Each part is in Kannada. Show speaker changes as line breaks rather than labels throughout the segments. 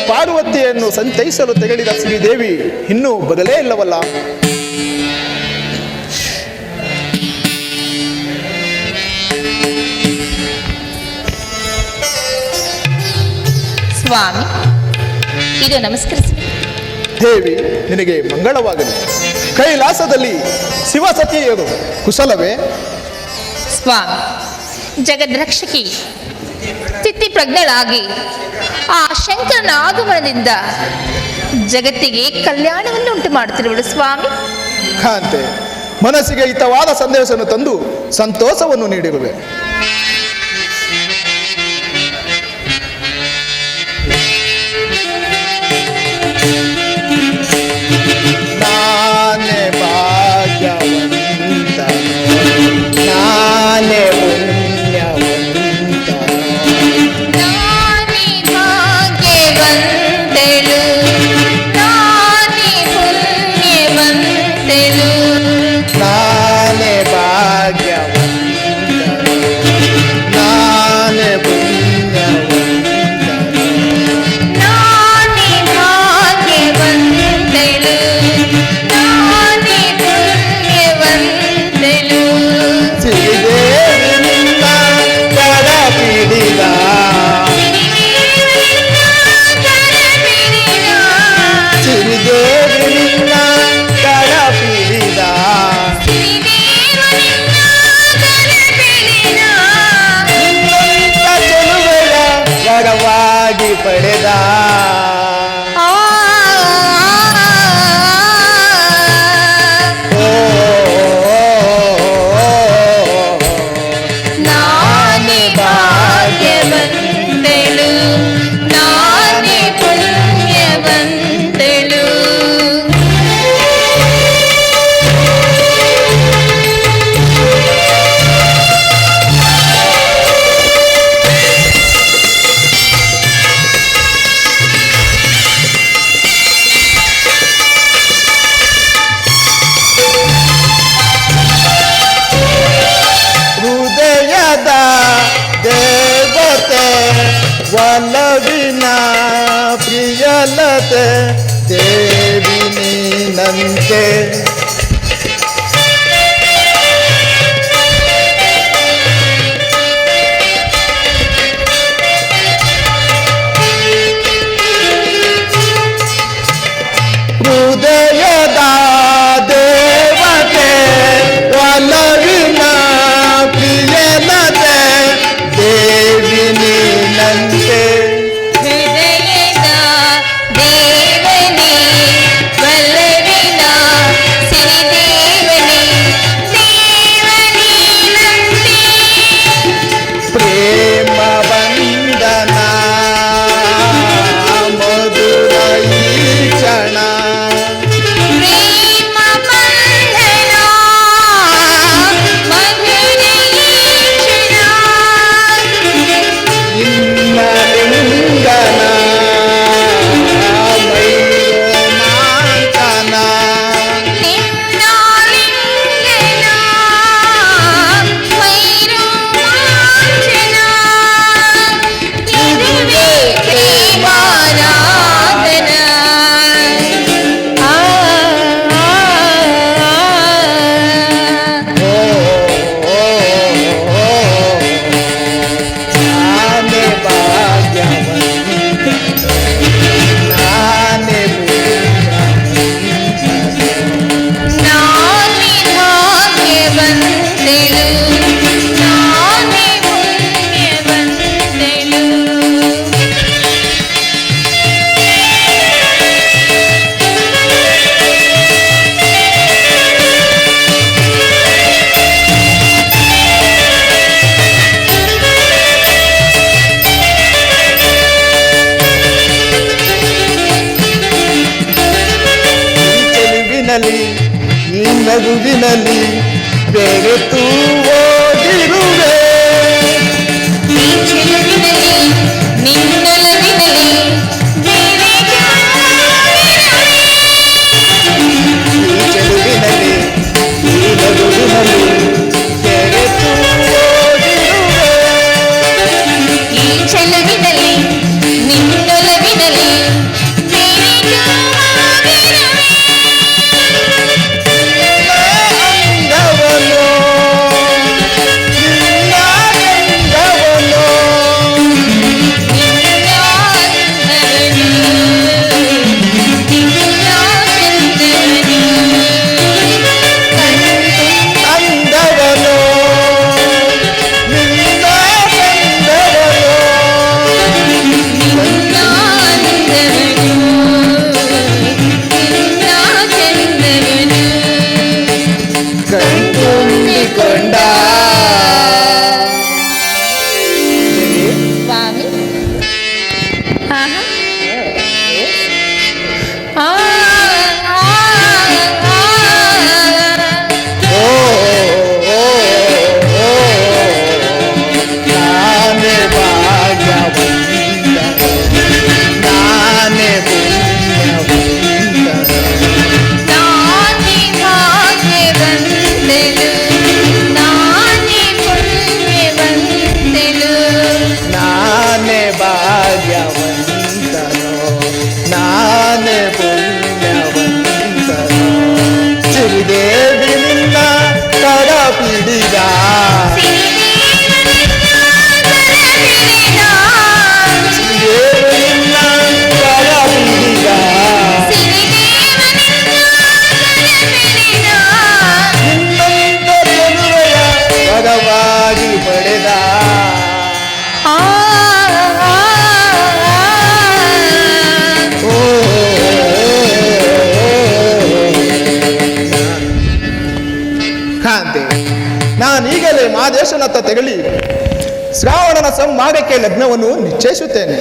ಪಾರ್ವತಿಯನ್ನು ಸಂತೈಸಲು ತೆಗಳಿದ ಶ್ರೀದೇವಿ ಇನ್ನೂ ಬದಲೇ ಇಲ್ಲವಲ್ಲ.
ಸ್ವಾಮಿ, ಇದು ನಮಸ್ಕರಿಸಿ.
ದೇವಿ, ನಿನಗೆ ಮಂಗಳವಾಗಲಿ. ಕೈಲಾಸದಲ್ಲಿ ಶಿವಸತಿಯರು ಕುಶಲವೇ?
ಸ್ವಾಮಿ, ಜಗದ್ರಕ್ಷಕಿ ಸ್ಥಿತಿ ಪ್ರಜ್ಞಳಾಗಿ ಆ ಶಂಕರನ ಆಗಮನದಿಂದ ಜಗತ್ತಿಗೆ ಕಲ್ಯಾಣವನ್ನು ಉಂಟು ಮಾಡುತ್ತಿರುವಳು ಸ್ವಾಮಿ.
ಕಾಂತೆ, ಮನಸ್ಸಿಗೆ ಹಿತವಾದ ಸಂದೇಶವನ್ನು ತಂದು ಸಂತೋಷವನ್ನು ನೀಡಿರುವೆ. ನಾನೇ ಭಾಗ್ಯವಂತನು, ನಾನೇ ಪುಣ್ಯವಂತನು,
ನಾನೇ ಭಾಗ್ಯವಂತಳು, ನಾನೇ ಪುಣ್ಯವಂತಳು,
ನಾನೇ ಭಾಗ್ಯವಂತನು, ನಾನೇ ಪುಣ್ಯವಂತನು,
ನಾನೇ ಭಾಗ್ಯವಂತಳು, ನಾನೇ ಪುಣ್ಯವಂತಳು.
ಶ್ರೀದೇವಿ ನಿನ್ನ ಕರ ಪಿಡಿದ, ಶ್ರೀದೇವಿ ನಿನ್ನ ಕರ ಪಿಡಿದ, ನಿನ್ನಂತ ಚೆಲುವೆಯ ವರವಾಗಿ ಪಡೆದ.
ನಾನೇ ಭಾಗ್ಯವಂತಳು, ನಾನೇ ಪುಣ್ಯವಂತಳು.
ಹೃದಯದ ದೇವತೆ ಒಲವಿನ ಪ್ರಿಯಲತೆ ದೇವಿ ನೀನಂತೆ. ಹೃದಯದ ದೇವತೆ ಒಲವಿನ ಪ್ರಿಯಲತೆ ದೇವಿ ನೀನಂತೆ.
ಹೃದಯದ ದೇವನೇ ವಲ್ಲವಿನ ಸಿರಿದೇವನೇ ದೇವನೀನಂತೆ.
ಪ್ರೇಮ ಬಂಧನ ಮಧುರ ಈ ಕ್ಷಣ,
ಪ್ರೇಮ ಬಂಧನ ಮಧುರ ಈ ಕ್ಷಣ.
ನಿನ್ನ ಲಿಂಗನ ಮೈರೋಮಾಂಚನ,
ನಿನ್ನ ಲಿಂಗನ ವೈರೋಮಾಂಚನ. ಇದುವೇ ಪ್ರೇಮಾರಾಧನ.
ಓ ನಾನೇ ಭಾಗ್ಯವಂತ, ನಾನೇ
ನಾನೇ ಭಾಗ್ಯವಂತಳು, ನಾನೇ ಪುಣ್ಯವಂತಳು.
ಚೆಲುವಿನಲ್ಲಿ ಈ ನಗುವಿನಲ್ಲಿ ಬೆರೆತು ಓದಿರುವೆ.
ಈ ಚೆಲುವಿನಲ್ಲಿ ನಿನ್ನೊಲವಿನಲ್ಲಿ ಬೆರೆತು ಓದಿರುವೆ.
ಈ ಚೆಲುವಿನಲ್ಲಿ ಈ ನಗುವಿನಲ್ಲಿ ಬೆರೆತು ಓದಿರುವೆ.
ಈ ಚೆಲುವಿನಲ್ಲಿ ನಿನ್ನೊಲವಿನಲ್ಲಿ
ವರವಾಗಿ ಪಡೆದ.
ಆ
ಓ ಕಾಂತೆ, ನಾನೀಗಲೇ ಮಹಾದೇಶನತ್ತ ತೆರಳಿ ಶ್ರಾವಣನ ಸಂಭಾಗಕ್ಕೆ ಲಗ್ನವನ್ನು ನಿಶ್ಚಯಿಸುತ್ತೇನೆ.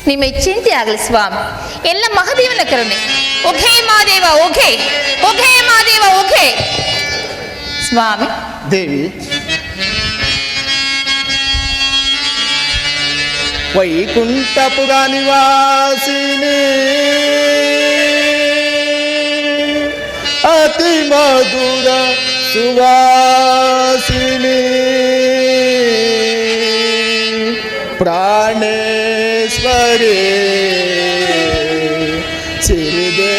ನಿಮ್ಮ ಚಿಂತೆ ಆಗಲಿ ಸ್ವಾಮಿ, ಎಲ್ಲ ಮಹಾದೇವನ ಕರುಣೆ. ಓಘೇ ಮಹಾದೇವ ಓಘೇ, ಓಘೇ ಮಹಾದೇವ ಓಘೇ. ಸ್ವಾಮಿ
ದೇವಿ, ವೈಕುಂಠಪುರ ನಿವಾಸಿನಿ ಅತಿ ಮಧುರ ಸುವಾಸಿನಿ ಪ್ರಾಣೇಶ್ವರಿ ಸಿರಿದೇವಿ.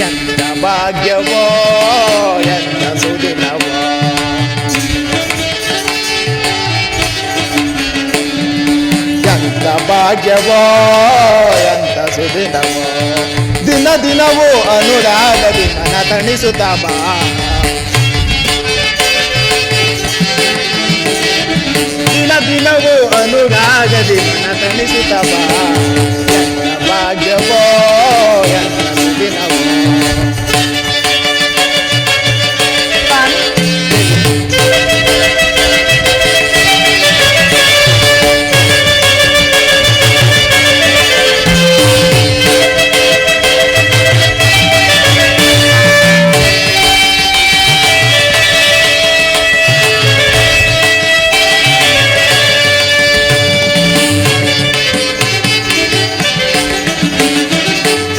ಎಂತ ಭಾಗ್ಯವೋ ಎಂತ ಸುದಿನವೋ, ಎಂತ ಭಾಗ್ಯವೋ ಎಂತ ಸುದಿನವೋ, ದಿನ ದಿನವೂ ಅನುರಾಗದಿ ಮನ ತಣಿಸುತ್ತ ಬಾ. ದಿನ ದಿನವೂ ಅನುರಾಗದಿ ಮನ ತಣಿಸುತ್ತ ಬಾ. ಎಂತ ಭಾಗ್ಯವೋ ಎಂತ ಸುದಿನವೋ.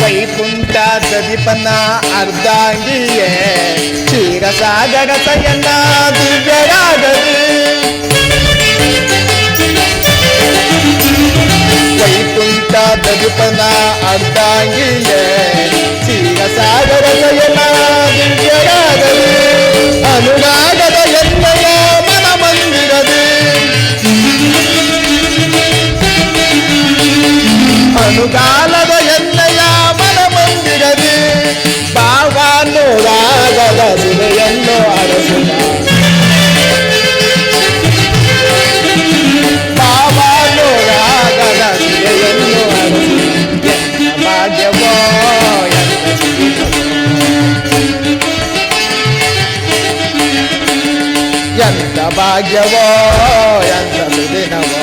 ವೈಕುಂಠ ದೀಪನ ಅರ್ಧಾಂಗಿಯೇ ಕ್ಷೀರಸಾಗರ ಸಯನ ದಿವ್ಯರಾಗದು. ವೈಕುಂಠ ದೀಪನ ಅರ್ಧಾಂಗಿಯೇ ಕ್ಷೀರಸಾಗರ ಸಯನ ದಿವ್ಯರಾಗದು. ಅನುರಾಗದ ಎಣ್ಣೆಯ ಮನ ಮಂದಿರದು, ಅನುಗಾಲದ ಎಣ್ಣೆಯ ಮನ ಮಂದಿರದು. ಭಾವಾನುರಾಗದ ಸುರೆಯನ್ನು ಅರಸುವ, ಭಾವಾನುರಾಗದ ಸುರೆಯನ್ನು ಅರಸುವ. ಎಂತ ಭಾಗ್ಯವೋ ಎಂತ ಸುದಿನವೋ, ಎಂತ ಭಾಗ್ಯವೋ ಎಂತ ಸುದಿನವೋ.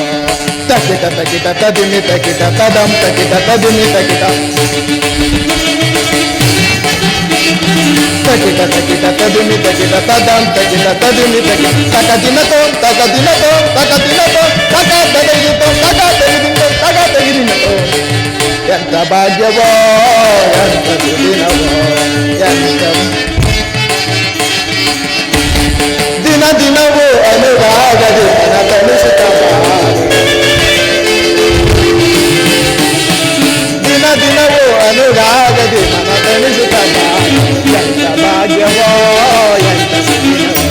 ತಕಿಟ ತಕಿಟ ತದಿಮಿ ತಕಿಟ ತದಂ ತಕಿಟ ತದಿಮಿ ತಕಿಟ, ತಕಿಟ ತಕಿಟ ತದಿಮಿ ತಕಿಟ ತದಂ ತಕಿಟ ತದಿಮಿ ತಕಿಟ. ತಕ ದಿನತೋ ತಕ ದಿನತೋ ತಕ ದಿನತೋ ತಕ ತೆಗೆದಿತೋ ತಕ ತೆಗೆದಿತೋ ತಕ ತೆಗೆದಿನತೋ. ಎಂತ ಭಾಗ್ಯವೋ ಎಂತ ಸುದಿನವೋ, ಎಂತ ದಿನ ದಿನವೂ ಅನುರಾಗದಿ ಮನ ತಣಿಸುತ್ತ ಬಾ. ದಿನ ದಿನವೂ ಅನುರಾಗದಿ ಮನ ತಣಿಸುತ್ತ ಬಾ. ಎಂತ ಭಾಗ್ಯವೋ ಎಂತ ಸುದಿನವೋ,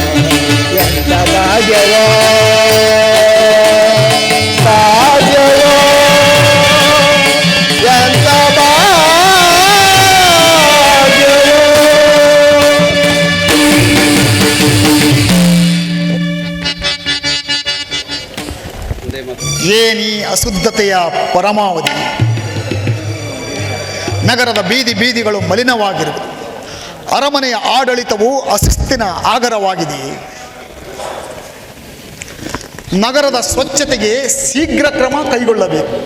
ಎಂತ ಭಾಗ್ಯವೋ ಭಾಗ್ಯವೋ ಎಂತ ಭಾಗ್ಯವೋ.
ಏನೀ ಅಶುದ್ಧತೆಯ ಪರಮಾವಧಿ. ನಗರದ ಬೀದಿ ಬೀದಿಗಳು ಮಲಿನವಾಗಿರುವುದು. ಅರಮನೆಯ ಆಡಳಿತವು ಅಶಿಸ್ತಿನ ಆಗರವಾಗಿದೆ. ನಗರದ ಸ್ವಚ್ಛತೆಗೆ ಶೀಘ್ರ ಕ್ರಮ ಕೈಗೊಳ್ಳಬೇಕು.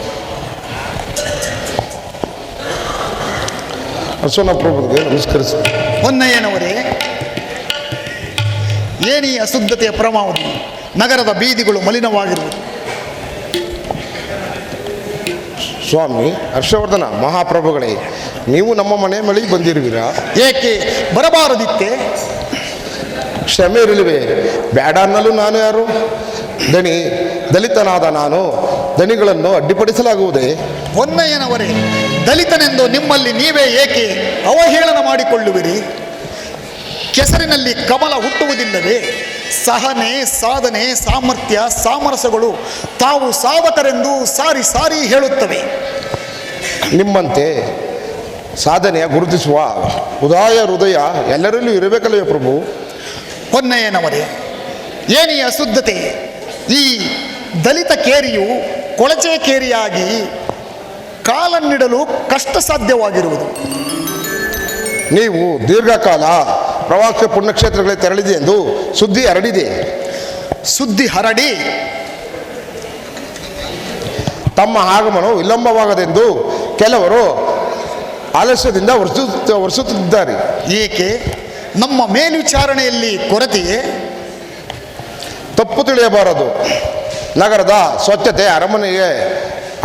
ಅರ್ಚನಾ ಪ್ರಭುಗೆ ನಮಸ್ಕರಿಸಿ.
ಹೊನ್ನಯ್ಯನವರೇ, ಏನೀ ಅಶುದ್ಧತೆಯ ಪರಮಾವಧಿ. ನಗರದ ಬೀದಿಗಳು ಮಲಿನವಾಗಿರುವುದು.
ಸ್ವಾಮಿ ಹರ್ಷವರ್ಧನ ಮಹಾಪ್ರಭುಗಳೇ, ನೀವು ನಮ್ಮ ಮನೆ ಬಳಿ ಬಂದಿರುವಿರಾ?
ಏಕೆ ಬರಬಾರದಿತ್ತೆ?
ಕ್ಷಮೆ ಇರಲಿವೆ. ಬೇಡ ಅನ್ನಲು ನಾನು ಯಾರು? ದಣಿ ದಲಿತನಾದ ನಾನು ದಣಿಗಳನ್ನು ಅಡ್ಡಿಪಡಿಸಲಾಗುವುದೇ?
ಹೊನ್ನಯ್ಯನವರೇ, ದಲಿತನೆಂದು ನಿಮ್ಮಲ್ಲಿ ನೀವೇ ಏಕೆ ಅವಹೇಳನ ಮಾಡಿಕೊಳ್ಳುವಿರಿ? ಕೆಸರಿನಲ್ಲಿ ಕಮಲ ಹುಟ್ಟುವುದಿಲ್ಲವೇ? ಸಹನೆ, ಸಾಧನೆ, ಸಾಮರ್ಥ್ಯ, ಸಾಮರಸ್ಯಗಳು ತಾವು ಸಾಧಕರೆಂದು ಸಾರಿ ಸಾರಿ ಹೇಳುತ್ತವೆ.
ನಿಮ್ಮಂತೆ ಸಾಧನೆಯ ಗುರುತಿಸುವ ಉದಾಯ ಹೃದಯ ಎಲ್ಲರಲ್ಲೂ ಇರಬೇಕಲ್ಲವೇ ಪ್ರಭು?
ಹೊನ್ನಯ್ಯನವರೇ, ಏನಿ ಅಶುದ್ಧತೆ! ಈ ದಲಿತ ಕೇರಿಯು ಕೊಳಚೆ ಕೇರಿಯಾಗಿ ಕಾಲನ್ನಿಡಲು ಕಷ್ಟ ಸಾಧ್ಯವಾಗಿರುವುದು.
ನೀವು ದೀರ್ಘಕಾಲ ಪ್ರವಾಸ ಪುಣ್ಯಕ್ಷೇತ್ರಗಳಿಗೆ ತೆರಳಿದೆ ಎಂದು ಸುದ್ದಿ ಹರಡಿದೆ.
ಸುದ್ದಿ ಹರಡಿ
ತಮ್ಮ ಆಗಮನವು ವಿಳಂಬವಾಗದೆಂದು ಕೆಲವರು ಆಲಸ್ಯದಿಂದ ವರ್ಷಿಸುತ್ತಿದ್ದಾರೆ.
ಏಕೆ? ನಮ್ಮ ಮೇಲ್ವಿಚಾರಣೆಯಲ್ಲಿ ಕೊರತೆಯೇ?
ತಪ್ಪು ತಿಳಿಯಬಾರದು. ನಗರದ ಸ್ವಚ್ಛತೆ ಅರಮನೆಗೆ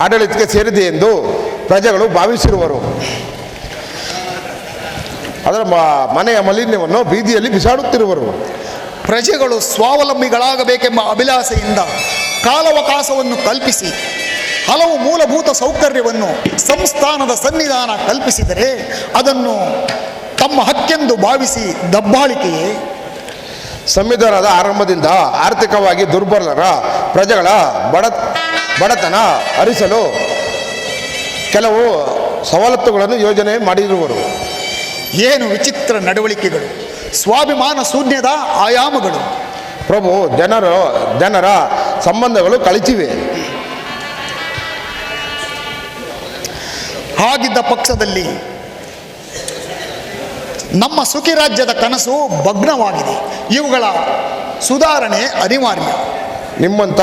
ಆಡಳಿತಕ್ಕೆ ಸೇರಿದೆ ಎಂದು ಪ್ರಜೆಗಳು ಭಾವಿಸಿರುವರು. ಅದರ ಮನೆಯ ಮಾಲಿನ್ಯವನ್ನು ಬೀದಿಯಲ್ಲಿ ಬಿಸಾಡುತ್ತಿರುವರು.
ಪ್ರಜೆಗಳು ಸ್ವಾವಲಂಬಿಗಳಾಗಬೇಕೆಂಬ ಅಭಿಲಾಷೆಯಿಂದ ಕಾಲಾವಕಾಶವನ್ನು ಕಲ್ಪಿಸಿ ಹಲವು ಮೂಲಭೂತ ಸೌಕರ್ಯವನ್ನು ಸಂಸ್ಥಾನದ ಸನ್ನಿಧಾನ ಕಲ್ಪಿಸಿದರೆ ಅದನ್ನು ತಮ್ಮ ಹಕ್ಕೆಂದು ಭಾವಿಸಿ ದಬ್ಬಾಳಿಕೆಯೇ?
ಸಂವಿಧಾನದ ಆರಂಭದಿಂದ ಆರ್ಥಿಕವಾಗಿ ದುರ್ಬಲರ ಪ್ರಜೆಗಳ ಬಡತನ ಹರಿಸಲು ಕೆಲವು ಸವಲತ್ತುಗಳನ್ನು ಯೋಜನೆ ಮಾಡಿರುವರು.
ಏನು ವಿಚಿತ್ರ ನಡವಳಿಕೆಗಳು! ಸ್ವಾಭಿಮಾನ ಶೂನ್ಯದ ಆಯಾಮಗಳು.
ಪ್ರಭು, ಜನರ ಸಂಬಂಧಗಳು ಕಳಚಿವೆ.
ಹಾಗಿದ್ದ ಪಕ್ಷದಲ್ಲಿ ನಮ್ಮ ಸುಖಿ ರಾಜ್ಯದ ಕನಸು ಭಗ್ನವಾಗಿದೆ. ಇವುಗಳ ಸುಧಾರಣೆ ಅನಿವಾರ್ಯ.
ನಿಮ್ಮಂಥ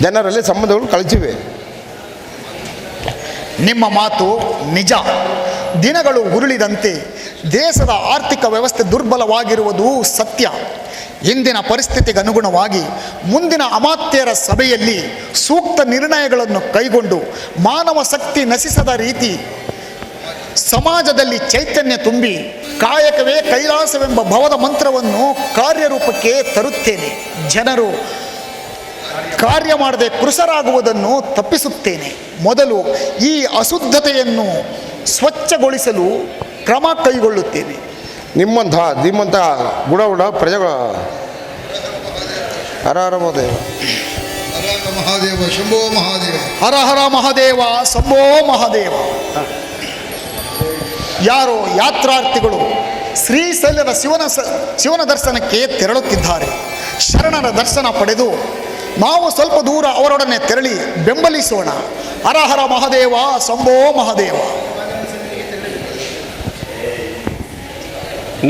ಜನರಲ್ಲಿ ಸಂಬಂಧಗಳು ಕಳಚಿವೆ.
ನಿಮ್ಮ ಮಾತು ನಿಜ. ದಿನಗಳು ಉರುಳಿದಂತೆ ದೇಶದ ಆರ್ಥಿಕ ವ್ಯವಸ್ಥೆ ದುರ್ಬಲವಾಗಿರುವುದು ಸತ್ಯ. ಇಂದಿನ ಪರಿಸ್ಥಿತಿಗೆ ಅನುಗುಣವಾಗಿ ಮುಂದಿನ ಅಮಾತ್ಯರ ಸಭೆಯಲ್ಲಿ ಸೂಕ್ತ ನಿರ್ಣಯಗಳನ್ನು ಕೈಗೊಂಡು ಮಾನವ ಶಕ್ತಿ ನಶಿಸದ ರೀತಿ ಸಮಾಜದಲ್ಲಿ ಚೈತನ್ಯ ತುಂಬಿ ಕಾಯಕವೇ ಕೈಲಾಸವೆಂಬ ಭವದ ಮಂತ್ರವನ್ನು ಕಾರ್ಯರೂಪಕ್ಕೆ ತರುತ್ತೇನೆ. ಜನರು ಕಾರ್ಯ ಮಾಡದೆ ಕೃಶರಾಗುವುದನ್ನು ತಪ್ಪಿಸುತ್ತೇನೆ. ಮೊದಲು ಈ ಅಶುದ್ಧತೆಯನ್ನು ಸ್ವಚ್ಛಗೊಳಿಸಲು ಕ್ರಮ ಕೈಗೊಳ್ಳುತ್ತೇನೆ.
ನಿಮ್ಮಂಥ ಗುಣವುಳ್ಳ ಪ್ರಜೆಗಳ ಹರ ಹರ ಮಹದೇವ,
ಮಹಾದೇವ ಶಂಭೋ ಮಹಾದೇವ,
ಹರ ಹರ ಮಹಾದೇವ, ಶಂಭೋ ಮಹಾದೇವ. ಯಾರೋ ಯಾತ್ರಾರ್ಥಿಗಳು ಶ್ರೀಶೈಲದ ಶಿವನ ದರ್ಶನಕ್ಕೆ ತೆರಳುತ್ತಿದ್ದಾರೆ. ಶರಣರ ದರ್ಶನ ಪಡೆದು ನಾವು ಸ್ವಲ್ಪ ದೂರ ಅವರೊಡನೆ ತೆರಳಿ ಬೆಂಬಲಿಸೋಣ. ಹರ ಹರ ಮಹಾದೇವ, ಶಂಭೋ ಮಹಾದೇವ.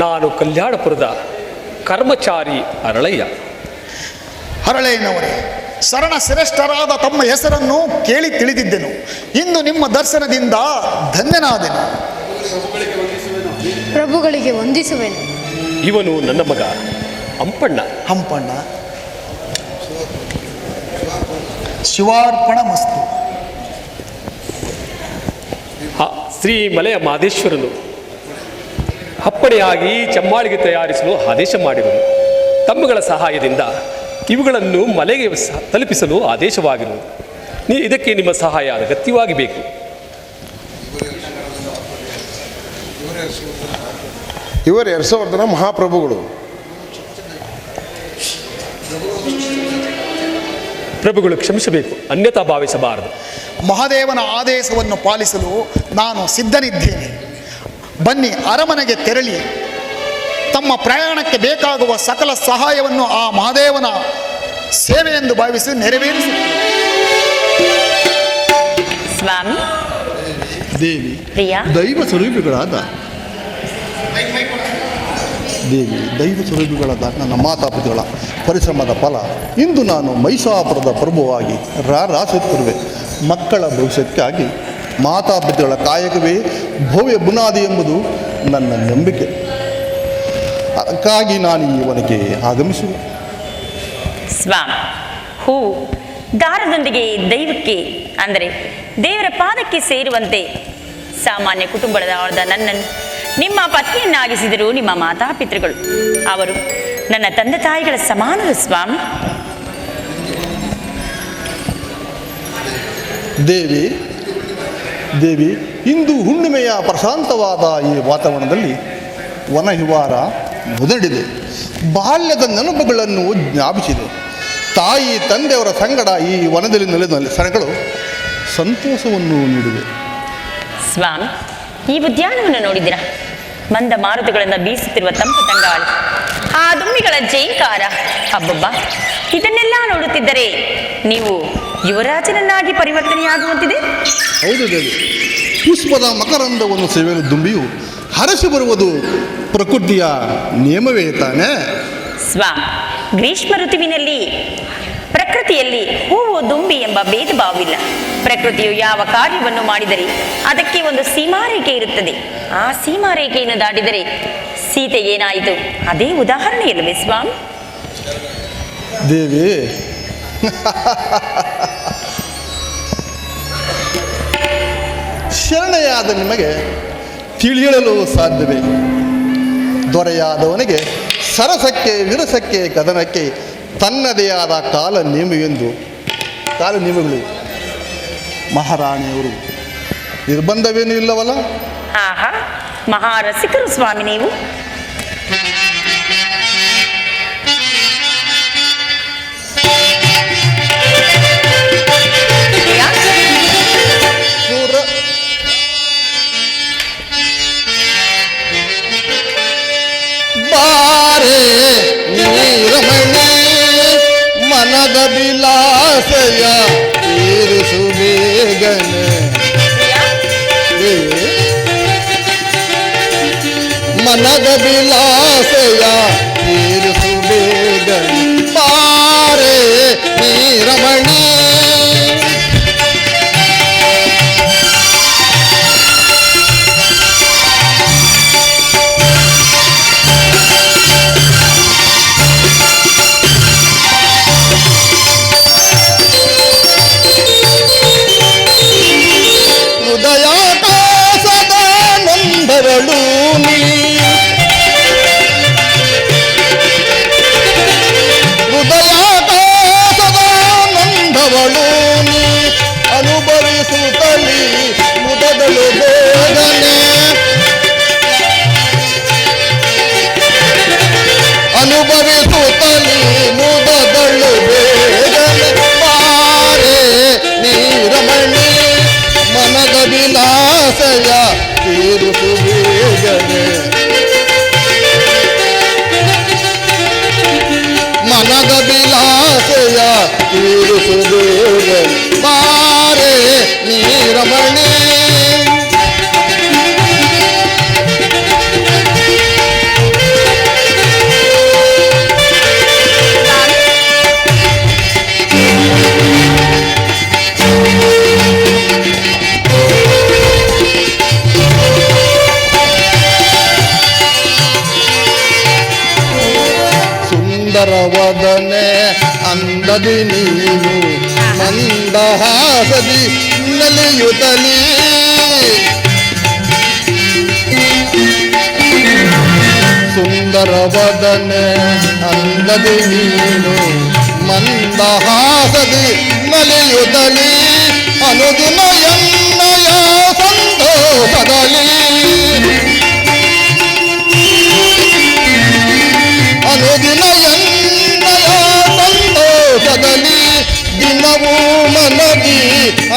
ನಾನು ಕಲ್ಯಾಣಪುರದ ಕರ್ಮಚಾರಿ ಅರಳಯ್ಯ.
ಹರಳೆಯನವರೇ, ಶರಣ ಶ್ರೇಷ್ಠರಾದ ತಮ್ಮ ಹೆಸರನ್ನು ಕೇಳಿ ತಿಳಿದಿದ್ದೆನು. ಇಂದು ನಿಮ್ಮ ದರ್ಶನದಿಂದ ಧನ್ಯನಾದೆನು.
ಪ್ರಭುಗಳಿಗೆ ವಂದಿಸುವೆನು.
ಇವನು ನನ್ನ ಮಗ ಹಂಪಣ್ಣ.
ಹಂಪಣ್ಣ, ಶಿವಾರ್ಪಣ ಮಸ್ತು.
ಶ್ರೀ ಮಲೆಯ ಮಾದೇಶ್ವರನು ಅಪ್ಪಣೆಯಾಗಿ ಚಮ್ಮಾಳಿಗೆ ತಯಾರಿಸಲು ಆದೇಶ ಮಾಡಿರುವುದು. ತಮ್ಮಗಳ ಸಹಾಯದಿಂದ ಇವುಗಳನ್ನು ಮಲೆಗೆ ತಲುಪಿಸಲು ಆದೇಶವಾಗಿರುವುದು. ಇದಕ್ಕೆ ನಿಮ್ಮ ಸಹಾಯ ಅಗತ್ಯವಾಗಿ ಬೇಕು.
ಇವರು ಯಶೋವರ್ಧನ ಮಹಾಪ್ರಭುಗಳು.
ಪ್ರಭುಗಳು ಕ್ಷಮಿಸಬೇಕು, ಅನ್ಯತಾ ಭಾವಿಸಬಾರದು.
ಮಹಾದೇವನ ಆದೇಶವನ್ನು ಪಾಲಿಸಲು ನಾನು ಸಿದ್ಧನಿದ್ದೇನೆ. ಬನ್ನಿ, ಅರಮನೆಗೆ ತೆರಳಿ ತಮ್ಮ ಪ್ರಯಾಣಕ್ಕೆ ಬೇಕಾಗುವ ಸಕಲ ಸಹಾಯವನ್ನು ಆ ಮಹಾದೇವನ ಸೇವೆಯೆಂದು ಭಾವಿಸಿ ನೆರವೇರಿಸುತ್ತೇನೆ.
ಸ್ವಾಮಿ,
ದೇವಿ
ಪ್ರಿಯ,
ದೈವ ಸ್ವರೂಪಿಗಳಾದ ನನ್ನ ಮಾತಾಪಿತಗಳ ಪರಿಶ್ರಮದ ಫಲ ಇಂದು ನಾನು ಮೈಸಾಪುರದ ಪ್ರಭುವಾಗಿ ರಾರಾಸುತ್ತಿರುವೆ. ಮಕ್ಕಳ ಭವಿಷ್ಯಕ್ಕಾಗಿ ಮಾತಾಪಿತಗಳ ಕಾಯಕವೇ ಭವ್ಯ ಬುನಾದಿ ಎಂಬುದು ನನ್ನ ನಂಬಿಕೆ. ಅದಕ್ಕಾಗಿ ನಾನು ಈ ವನಕ್ಕೆ ಆಗಮಿಸುವೆ.
ಸ್ವಾಮಿ, ಹೂ ದಾರದೊಂದಿಗೆ ದೈವಕ್ಕೆ ಅಂದರೆ ದೇವರ ಪಾದಕ್ಕೆ ಸೇರುವಂತೆ ಸಾಮಾನ್ಯ ಕುಟುಂಬದವರಾದ ನನ್ನನ್ನು ನಿಮ್ಮ ಪತ್ನಿಯನ್ನಾಗಿಸಿದರು ನಿಮ್ಮ ಮಾತಾಪಿತೃಗಳು. ಅವರು ನನ್ನ ತಂದೆ ತಾಯಿಗಳ ಸಮಾನರು ಸ್ವಾಮಿ.
ದೇವಿ, ಇಂದು ಹುಣ್ಣಿಮೆಯ ಪ್ರಶಾಂತವಾದ ಈ ವಾತಾವರಣದಲ್ಲಿ ವನಹಿವಾರ ಮುದಡಿದೆ. ಬಾಲ್ಯದ ನೆನಪುಗಳನ್ನು ಜ್ಞಾಪಿಸಿದೆ. ತಾಯಿ ತಂದೆಯವರ ಸಂಗಡ ಈ ವನದಲ್ಲಿ ನೆಲೆದ ಕ್ಷಣಗಳು ಸಂತೋಷವನ್ನು ನೀಡಿವೆ.
ಸ್ವಾಮಿ, ಈ ಉದ್ಯಾನವನ್ನು ನೋಡಿದಿರಾ? ಮಂದ ಮಾರುತಗಳಿಂದ ಬೀಸುತ್ತಿರುವ ತಂಪು ತಂಗಾಳಿ, ಆ ದುಂಬಿಗಳ ಜೈಂಕಾರ, ಅಬ್ಬಬ್ಬ! ಇದನ್ನೆಲ್ಲ ನೋಡುತ್ತಿದ್ದರೆ ನೀವು ಯುವರಾಜನನ್ನಾಗಿ ಪರಿವರ್ತನೆಯಾಗುವಂತಿದೆ.
ಹೌದು ದೇವಿ, ಪುಷ್ಪದ ಮಕರಂದವನ್ನು ಸೇವೆಯಲು ದುಂಬಿಯು ಹರಸಿ ಬರುವುದು ಪ್ರಕೃತಿಯ ನಿಯಮವೇ ತಾನೇ?
ಸ್ವಾಮಿ, ಗ್ರೀಷ್ಮ ಋತುವಿನಲ್ಲಿ ಪ್ರಕೃತಿಯಲ್ಲಿ ಹೂವು ದುಂಬಿ ಎಂಬ ಭೇದ ಭಾವವಿಲ್ಲ. ಪ್ರಕೃತಿಯು ಯಾವ ಕಾರ್ಯವನ್ನು ಮಾಡಿದರೆ ಅದಕ್ಕೆ ಒಂದು ಸೀಮಾರೇಖೆ ಇರುತ್ತದೆ. ಆ ಸೀಮಾರೇಖೆಯನ್ನು ದಾಟಿದರೆ ಸೀತೆಗೇನಾಯಿತು ಅದೇ ಉದಾಹರಣೆಯಲ್ಲವೇ ಸ್ವಾಮಿ?
ದೇವಿ, ಶರಣೆಯಾದ ನಿಮಗೆ ತಿಳಿಯಲು ಸಾಧ್ಯವೇ? ದೊರೆಯಾದವನಿಗೆ ಸರಸಕ್ಕೆ ವಿರಸಕ್ಕೆ ಕದನಕ್ಕೆ ತನ್ನದೇ ಆದ ಕಾಲ ನಿಯಮಗಳು. ಮಹಾರಾಣಿಯವರು ನಿರ್ಬಂಧವೇನೂ ಇಲ್ಲವಲ್ಲ?
ಆಹಾ, ಮಹಾರಸಿಕರು ಸ್ವಾಮಿ ನೀವು.
ಬಾರೆ ನೀರಮಣಿ ಮನದ ವಿಲಾಸಯ ತೀರಿಸು ಬೇಗನೆ. ಮನದ ವಿಲಾಸಯ ತೀರಿಸು ಬೇಗನೆ. ಬಾರೆ ನೀರಮಣಿ ಹೃದಯಾಕಾಶದ ನೊಂದರಳು ನೀ, ಹೃದಯಾಕಾಶದ ನೊಂದವಳು ನೀ, ಅನುಭವಿಸುತ್ತಲಿ ಮುದದಳು ಬೇಗನೆ. ಅನುಭವಿಸುತ್ತಲಿ ಮುದದಳು ಬೇಗನೆ. ಬಾರೆ ನೀರಮಣಿ ಮನದ ವಿಲಾಸಯ ತೀರಿಸು ಬೇಗನೆ. ಮನದ ವಿಲಾಸಯ ತೀರಿಸು ಬೇಗನೆ. ಬಾರೆ ನೀರಮಣಿ ಸುಂದರವದನೆ ಅಂದದಿ ನೀನು ಮಂದಹಾಸದಿ ನಲಿಯುತ್ತಲೀ. ಸುಂದರವದನೆ ಅಂದದಿ ನೀನು ಮಂದಹಾಸದಿ ನಲಿಯುತ್ತಲೀ. ಅನುದಿನ ಎನ್ನಯ ಸಂತೋಷದಲ್ಲಿ, ಅನುದಿನ ಎನ್ನಯ ಸಂತೋಷದಲ್ಲಿ, ದಿನವೂ ಮನದಿ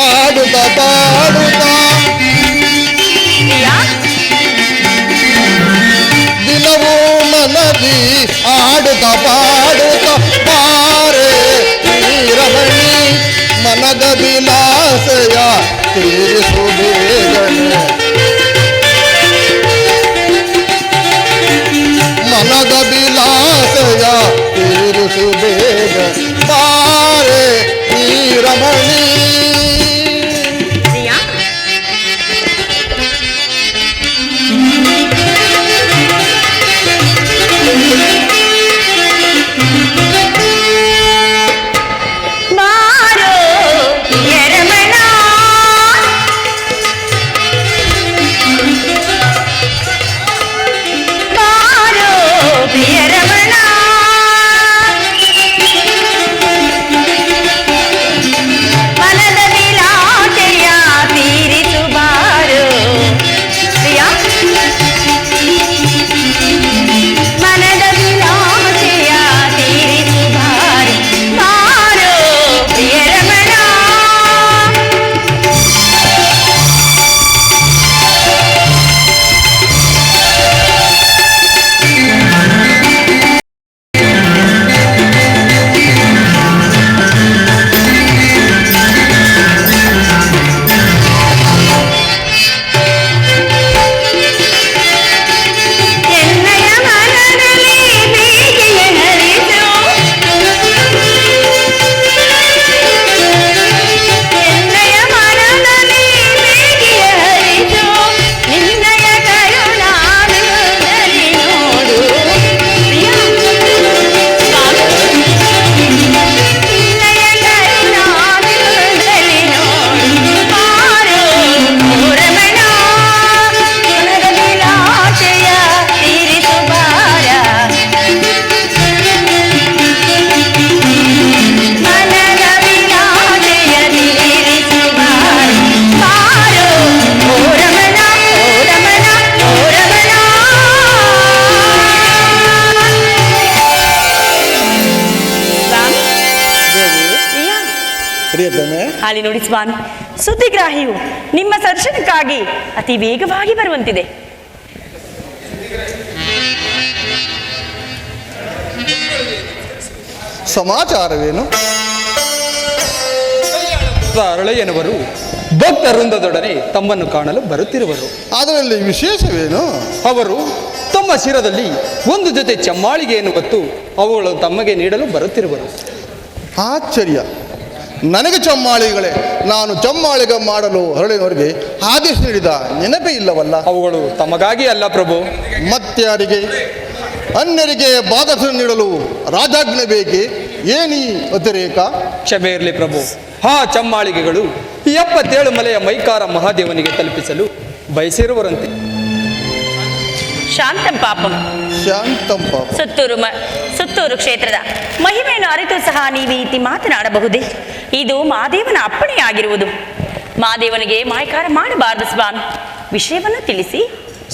ಆಡುತ್ತ ಪಾಡುತ್ತ, ದಿನವೂ ಮನದಿ ಆಡುತ್ತ ಪಾಡುತ್ತ. ಬಾರೆ ನೀರಮಣಿ ಮನದ ವಿಲಾಸಯ ತೀರಿಸು ಬೇಗನೆ. ಮನದ ವಿಲಾಸಯ ತೀರಿಸು ಬೇಗನೆ. ಬಾರೆ ನೀರಮಣಿ
ಪ್ರಿಯ ರಮಣ ಅಲ್ಲಿ ನೋಡಿ ಸ್ವಾಮಿ, ಸುದ್ದಿಗ್ರಾಹಿಯು ನಿಮ್ಮ ದರ್ಶನಕ್ಕಾಗಿ ಅತಿ ವೇಗವಾಗಿ ಬರುವಂತಿದೆ.
ಸಮಾಚಾರವೇನು?
ಅರಳಯ್ಯನವರು ಭಕ್ತ ವೃಂದದೊಡನೆ ತಮ್ಮನ್ನು ಕಾಣಲು ಬರುತ್ತಿರುವರು.
ಅದರಲ್ಲಿ ವಿಶೇಷವೇನು?
ಅವರು ತಮ್ಮ ಶಿರದಲ್ಲಿ ಒಂದು ಜೊತೆ ಚಮ್ಮಾಳಿಗೆಯನ್ನು ಹೊತ್ತು ಅವುಗಳು ತಮಗೆ ನೀಡಲು ಬರುತ್ತಿರುವರು.
ಆಶ್ಚರ್ಯ! ನನಗೆ ಚಮ್ಮಾಳಿಗಳೇ, ನಾನು ಚಮ್ಮಾಳಿಗ ಮಾಡಲು ಹರಳಿನವರಿಗೆ ಆದೇಶ ನೀಡಿದ ನೆನಪೇ ಇಲ್ಲವಲ್ಲ.
ಅವುಗಳು ತಮಗಾಗಿ ಅಲ್ಲ ಪ್ರಭು,
ಮತ್ಯಾರಿಗೆ? ಅನ್ಯರಿಗೆ ಬಾಧಕ ನೀಡಲು ರಾಜಾಜ್ಞೆ ಬೇಕೆ? ಏನೀ ಅತಿರೇಕ?
ಕ್ಷಮೆ ಇರಲಿ ಪ್ರಭು. ಆ ಚಮ್ಮಾಳಿಗೆಗಳು 77 ಮಲೆಯ ಮೈಕಾರ ಮಹಾದೇವನಿಗೆ ತಲುಪಿಸಲು ಬಯಸಿರುವರಂತೆ.
ಶಾಂತಂ ಪಾಪಂ.
ಶಾಂತಂಪ.
ಸುತ್ತೂರು ಕ್ಷೇತ್ರದ ಮಹಿಮೆಯನ್ನು ಅರಿತು ಸಹ ನೀವು ಈ ರೀತಿ ಮಾತನಾಡಬಹುದೇ? ಇದು ಮಹಾದೇವನ ಅಪ್ಪಣೆಯಾಗಿರುವುದು. ಮಹಾದೇವನಿಗೆ ಮಾಯಕಾರ ಮಾಡಬಾರದು ಸ್ವಾಮಿ. ವಿಷಯವನ್ನು ತಿಳಿಸಿ.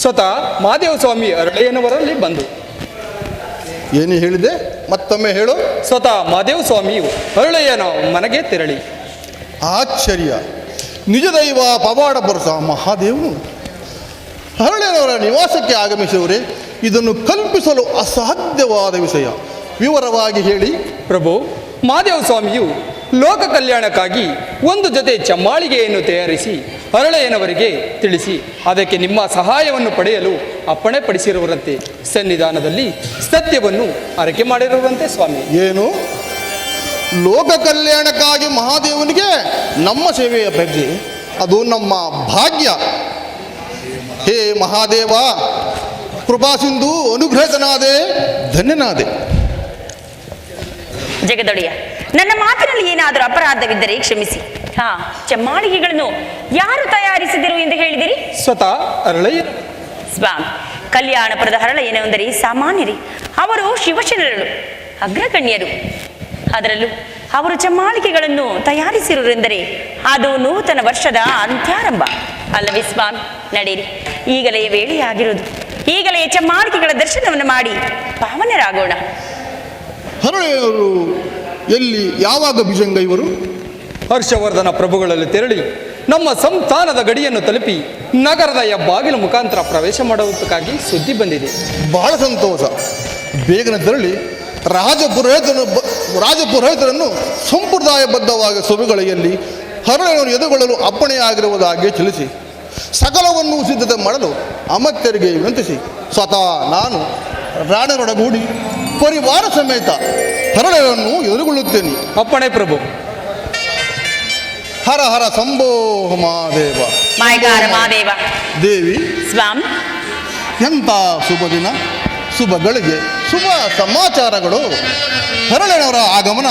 ಸ್ವತಃ ಮಹಾದೇವ ಸ್ವಾಮಿ ಅರಳಯ್ಯನವರಲ್ಲಿ ಬಂದು.
ಏನು ಹೇಳಿದೆ? ಮತ್ತೊಮ್ಮೆ ಹೇಳು.
ಸ್ವತಃ ಮಹಾದೇವ ಸ್ವಾಮಿಯು ಅರಳಯ್ಯನ ಮನೆಗೆ ತೆರಳಿ.
ಆಶ್ಚರ್ಯ! ನಿಜ ದೈವ ಪವಾಡ ಬರುಸ ಮಹಾದೇವನು ಹರಳಿನವರ ನಿವಾಸಕ್ಕೆ ಆಗಮಿಸಿದವರೇ, ಇದನ್ನು ಕಲ್ಪಿಸಲು ಅಸಾಧ್ಯವಾದ ವಿಷಯ. ವಿವರವಾಗಿ ಹೇಳಿ.
ಪ್ರಭು, ಮಹಾದೇವ ಸ್ವಾಮಿಯು ಲೋಕ ಕಲ್ಯಾಣಕ್ಕಾಗಿ ಒಂದು ಜೊತೆ ಚಮ್ಮಾಳಿಗೆಯನ್ನು ತಯಾರಿಸಿ ಅರಳಯ್ಯನವರಿಗೆ ತಿಳಿಸಿ ಅದಕ್ಕೆ ನಿಮ್ಮ ಸಹಾಯವನ್ನು ಪಡೆಯಲು ಅಪ್ಪಣೆ ಪಡಿಸಿರುವರಂತೆ. ಸನ್ನಿಧಾನದಲ್ಲಿ ಸತ್ಯವನ್ನು ಅರಕೆ ಮಾಡಿರುವಂತೆ ಸ್ವಾಮಿ.
ಏನು? ಲೋಕ ಕಲ್ಯಾಣಕ್ಕಾಗಿ ಮಹಾದೇವನಿಗೆ ನಮ್ಮ ಸೇವೆಯ ಬಗ್ಗೆ? ಅದು ನಮ್ಮ ಭಾಗ್ಯ. ಹೇ ಮಹಾದೇವ, ಕೃಪಾಸಿಂಧು, ಅನುಗ್ರಹನಾದೆ, ಧನ್ಯನಾದೆ.
ಜಗದೊಡೆಯ, ನನ್ನ ಮಾತಿನಲ್ಲಿ ಏನಾದರೂ ಅಪರಾಧವಿದ್ದರೆ ಕ್ಷಮಿಸಿ. ಚಮ್ಮಾಳಿಗೆಗಳನ್ನು ಯಾರು ತಯಾರಿಸಿದರು ಎಂದು ಹೇಳಿದಿರಿ?
ಸ್ವತಃ ಅರಳಯ್ಯ
ಸ್ವಾಮಿ. ಕಲ್ಯಾಣಪುರದ ಹರಳಯ್ಯನೆಂದರೆ ಸಾಮಾನ್ಯರೇ. ಅವರು ಶಿವಶರಣರು, ಅಗ್ರಗಣ್ಯರು. ಅದರಲ್ಲೂ ಅವರು ಚಮ್ಮಾಳಿಕೆಗಳನ್ನು ತಯಾರಿಸಿರುವುದೆಂದರೆ ಅದು ನೂತನ ವರ್ಷದ ಅಂತ್ಯಾರಂಭ ಅಲ್ಲವೇ ಸ್ವಾಮಿ? ನಡೆಯಿರಿ, ಈಗಲೇ ವೇಳೆಯಾಗಿರುವುದು. ಈಗಲೇ ಚಮ್ಮಾಳಿಕೆಗಳ ದರ್ಶನವನ್ನು ಮಾಡಿ ಪಾವನರಾಗೋಣ.
ಹರಳೆಯವರು ಎಲ್ಲಿ, ಯಾವಾಗ ಭುಜಂಗ ಇವರು?
ಹರ್ಷವರ್ಧನ ಪ್ರಭುಗಳಲ್ಲಿ ತೆರಳಿ ನಮ್ಮ ಸಂಸ್ಥಾನದ ಗಡಿಯನ್ನು ತಲುಪಿ ನಗರದ ಬಾಗಿಲು ಮುಖಾಂತರ ಪ್ರವೇಶ ಮಾಡುವುದಕ್ಕಾಗಿ ಸುದ್ದಿ ಬಂದಿದೆ.
ಬಹಳ ಸಂತೋಷ. ಬೇಗನೆ ತೆರಳಿ ರಾಜಪುರೋಹಿತರನ್ನು ಸಂಪ್ರದಾಯಬದ್ಧವಾಗಿ ಸಭೆಗಳಲ್ಲಿ ಹರಳೆಯನ್ನು ಎದುರುಗೊಳ್ಳಲು ಅಪ್ಪಣೆಯಾಗಿರುವುದಾಗಿ ತಿಳಿಸಿ ಸಕಲವನ್ನು ಸಿದ್ಧತೆ ಮಾಡಲು ಅಮತ್ಯರಿಗೆ ವಿನಂತಿಸಿ ಸ್ವತಃ ನಾನು ರಾಣರೊಡಗೂಡಿ ಪರಿವಾರ ಸಮೇತ ಹರಳೆಯನ್ನು ಎದುರುಗೊಳ್ಳುತ್ತೇನೆ.
ಅಪ್ಪಣೆ ಪ್ರಭು.
ಹರ ಹರ ಸಂಭೋ ಮಹಾದೇವ.
ಮಾಯಕಾರ ಮಹಾದೇವ.
ದೇವಿ
ಸ್ವಾಮಿ,
ಎಂಥ ಶುಭ ದಿನ, ಶುಭ ಗಳಿಗೆ, ಶುಭ ಸಮಾಚಾರಗಳು. ಹರಳೆನವರ ಆಗಮನ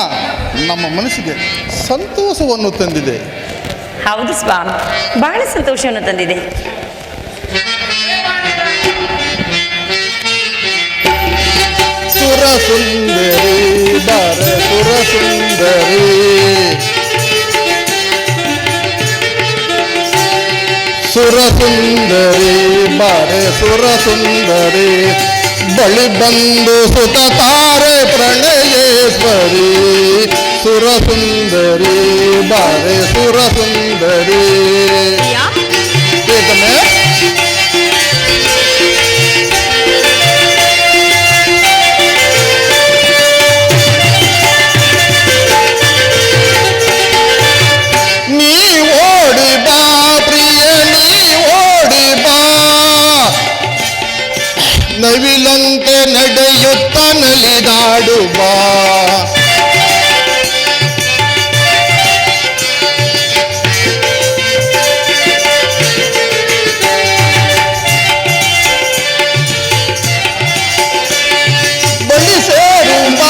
ನಮ್ಮ ಮನಸ್ಸಿಗೆ ಸಂತೋಷವನ್ನು ತಂದಿದೆ.
ಹೌದು ಸ್ವಾಮಿ, ಬಹಳ ಸಂತೋಷವನ್ನು ತಂದಿದೆ.
ಸುರ ಸುಂದರಿ ಬರ ಸುರ ಸುಂದರಿ, ಸುರ ಸುಂದರಿ ಬಾರೆ ಸುರ ಸುಂದರಿ, ಬಳಿ ಬಂದು ಸುತ ತಾರೆ ಪ್ರಣಯೇಶ್ವರಿ. ಸುರ ಸುಂದರಿ ಬಾರೆ ಸುರ ಸುಂದರಿ. ಏಕಮೇ ನವಿಲಂತೆ ನಡೆಯುತ್ತ ನಲಿದಾಡುವ, ಬಳಿ ಸೇರುವ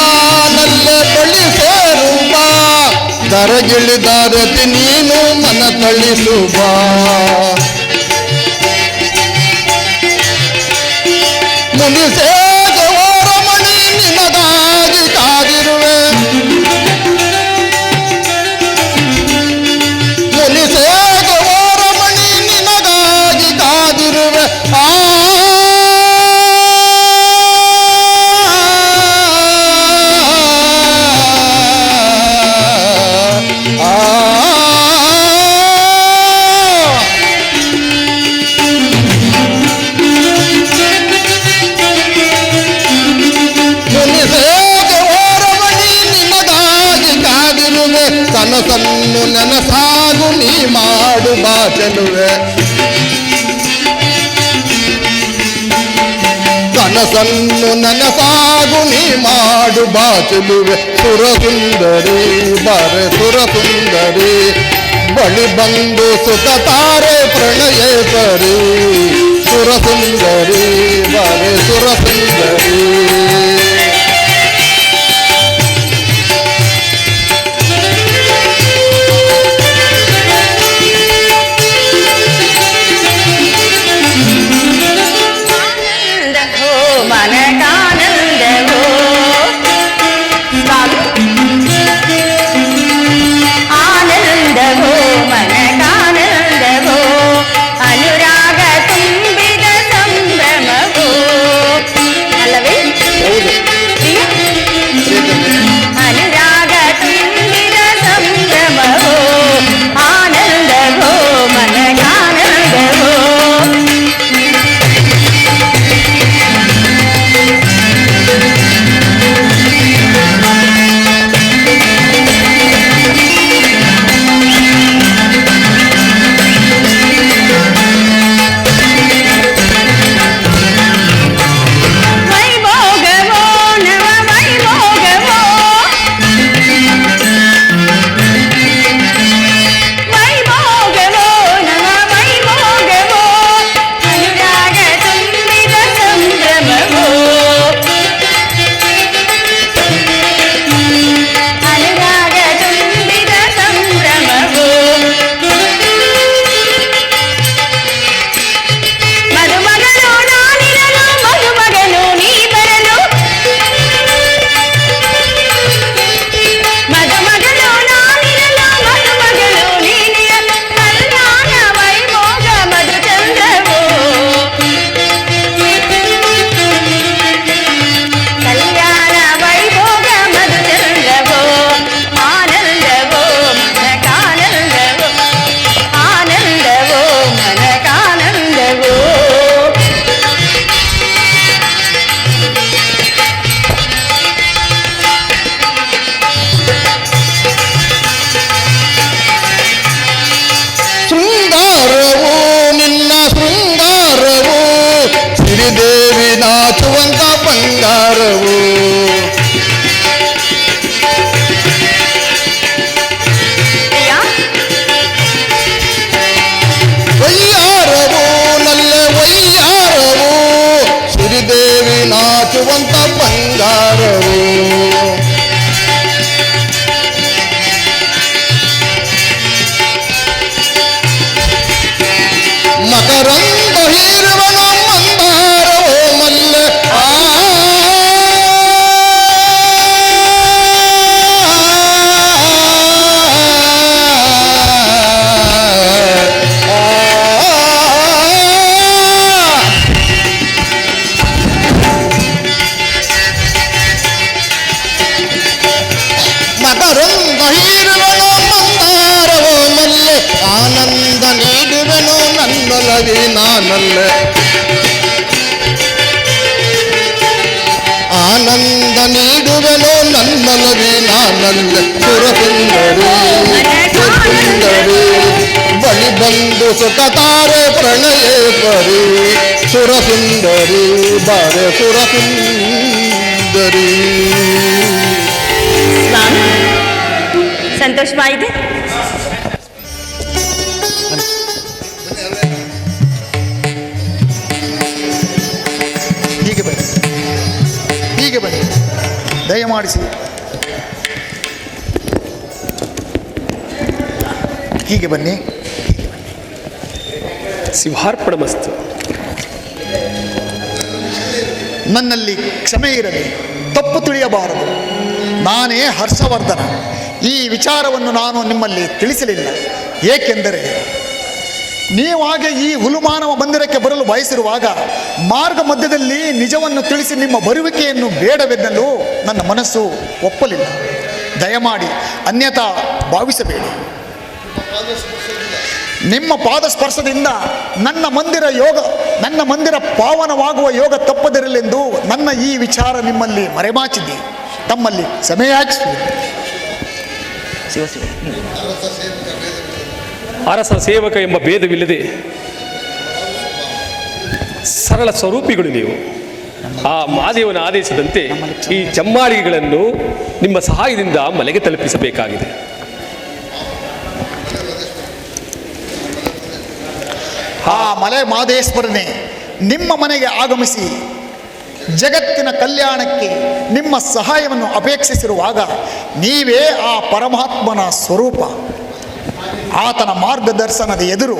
ನಲ್ಲ ಬಳಿ ಸೇರುವ, ದರಗಿಳಿದಾರತಿ ನೀನು ಮನ ತಳಿಸುವ. ಮುನಿಸೇಗ ಓರಮಣಿ ನಿನಗಾಗಿ ಕಾದಿರುವೆ, ಮುನಿಸೇಗ ಓರಮಣಿ ನಿನಗಾಗಿ ಕಾದಿರುವೆ. ಆ
ಗೆಲುವೆ. ಕನಸನ್ನು ನನಸಾಗು ನೀ ಮಾಡು ಬಾಚಲುವೆ ಸುರಸುಂದರಿ ಬಾರೆ ಸುರಸುಂದರಿ. ಬಳಿ ಬಂದು ಸುಖತಾರೆ ಪ್ರಣಯೇಶ್ವರಿ ಸುರಸುಂದರಿ ಬಾರೆ ಸುರಸುಂದರಿ.
ಮನಕಾನಂದವೋ ಆನಂದವೋ ಮನಕಾನಂದವೋ ಅನುರಾಗ ತುಂಬಿದ ಸಂಭ್ರಮವೋ ಅಲ್ಲವೇ ಅನುರಾಗ ತುಂಬಿದ ಸಂಭ್ರಮವೋ ಆನಂದವೋ ಮನಕಾನಂದವೋ. ವೈಭೋಗವೋ ನವ ವೈಭೋಗವೋ ವೈಭೋಗವೋ ನವ ವೈಭೋಗವೋ ಅನುರಾಗ ತುಂಬಿದ ಸಂಭ್ರಮವೋ ಅನುರಾಗ ತುಂಬಿದ ಸಂಭ್ರಮವೋ. ಮದುಮಗನು ನಾನಿರಲು ಮದುಮಗನು ನೀ ಬರಲು ಮದುಮಗನು ನಾನಿರಲು ಮದುಮಗನು ನೀನಿರಲು ಕಲ್ಯಾಣ ವೈಭೋಗ ಮಧುಚಂದ್ರವೋ ಕಲ್ಯಾಣ ವೈಭೋಗ ಮಧುಚಂದ್ರವೋ ಆನಂದವೋ ಮನಕಾನಂದವೋ ಆನಂದವೋ ಮನಕಾನಂದವೋ.
ಶೃಂಗಾರವು ನಿನ್ನ ಶೃಂಗಾರವು ಸಿರಿದೇವಿ ನಾಚುವಂತ ಬಂಗಾರವು. ವಯ್ಯಾರವು ನಲ್ಲೆ ವಯ್ಯಾರವು ಸಿರಿದೇವಿ ನಾಚುವಂತ ಬಂಗಾರವು. ಮಕರಂದ ಹೀರುವನು ಮಂದಾರವೋ ಮಲ್ಲೆ ಮಕರಂದ ಹೀರುವನು ಮಂದಾರವೋ ಮಲ್ಲೆ ಆನಂದ ನೀಡುವೆನು ನನ್ನೊಲವಿ ನಾನಲ್ಲೆ. ಆನಂದ ನೀಡುವೆನು ನನ್ನೊಲವಿ ನಾನಲ್ಲೆ ಸುರಸುಂದರಿ ಸುಂದರಿ. ಬಳಿ ಬಂದು ಸುಖತಾರೆ ಪ್ರಣಯೇಶ್ವರಿ ಸುರಸುಂದರಿ ಬಾರೆ ಸುರಸುಂದರಿ.
ಸ್ವಾಮಿ ಸಂತೋಷವಾಯಿತು.
ಹೀಗೆ ಬನ್ನಿ, ಹೀಗೆ ಬನ್ನಿ, ದಯಮಾಡಿಸಿ ಹೀಗೆ ಬನ್ನಿ.
ಶಿವಾರ್ಪಣಮಸ್ತು.
ನನ್ನಲ್ಲಿ ಕ್ಷಮೆ ಇರಲಿ, ತಪ್ಪು ತಿಳಿಯಬಾರದು. ನಾನೇ ಹರ್ಷವರ್ಧನ. ಈ ವಿಚಾರವನ್ನು ನಾನು ನಿಮ್ಮಲ್ಲಿ ತಿಳಿಸಲಿಲ್ಲ. ಏಕೆಂದರೆ ನೀವಾಗೆ ಈ ಹುಲುಮಾನವ ಮಂದಿರಕ್ಕೆ ಬರಲು ಬಯಸಿರುವಾಗ ಮಾರ್ಗ ಮಧ್ಯದಲ್ಲಿ ನಿಜವನ್ನು ತಿಳಿಸಿ ನಿಮ್ಮ ಬರುವಿಕೆಯನ್ನು ಬೇಡವೆನ್ನಲು ನನ್ನ ಮನಸ್ಸು ಒಪ್ಪಲಿಲ್ಲ. ದಯಮಾಡಿ ಅನ್ಯಥಾ ಭಾವಿಸಬೇಡಿ. ನಿಮ್ಮ ಪಾದ ಸ್ಪರ್ಶದಿಂದ ನನ್ನ ಮಂದಿರ ಪಾವನವಾಗುವ ಯೋಗ ತಪ್ಪದಿರಲೆಂದು ನನ್ನ ಈ ವಿಚಾರ ನಿಮ್ಮಲ್ಲಿ ಮರೆಮಾಚಿದ್ದೆ. ತಮ್ಮಲ್ಲಿ ಕ್ಷಮೆಯಾಚಿಸಿದೆ.
ಅರಸ ಸೇವಕ ಎಂಬ ಭೇದವಿಲ್ಲದೆ ಸರಳ ಸ್ವರೂಪಿಗಳು ನೀವು. ಆ ಮಹಾದೇವನ ಆದೇಶದಂತೆ ಈ ಚಮ್ಮಾಳಿಗೆಗಳನ್ನು ನಿಮ್ಮ ಸಹಾಯದಿಂದ ಮನೆಗೆ ತಲುಪಿಸಬೇಕಾಗಿದೆ.
ಆ ಮಲೆ ಮಹದೇಶ್ವರನೇ ನಿಮ್ಮ ಮನೆಗೆ ಆಗಮಿಸಿ ಜಗತ್ತಿನ ಕಲ್ಯಾಣಕ್ಕೆ ನಿಮ್ಮ ಸಹಾಯವನ್ನು ಅಪೇಕ್ಷಿಸಿರುವಾಗ ನೀವೇ ಆ ಪರಮಾತ್ಮನ ಸ್ವರೂಪ. ಆತನ ಮಾರ್ಗದರ್ಶನದ ಎದುರು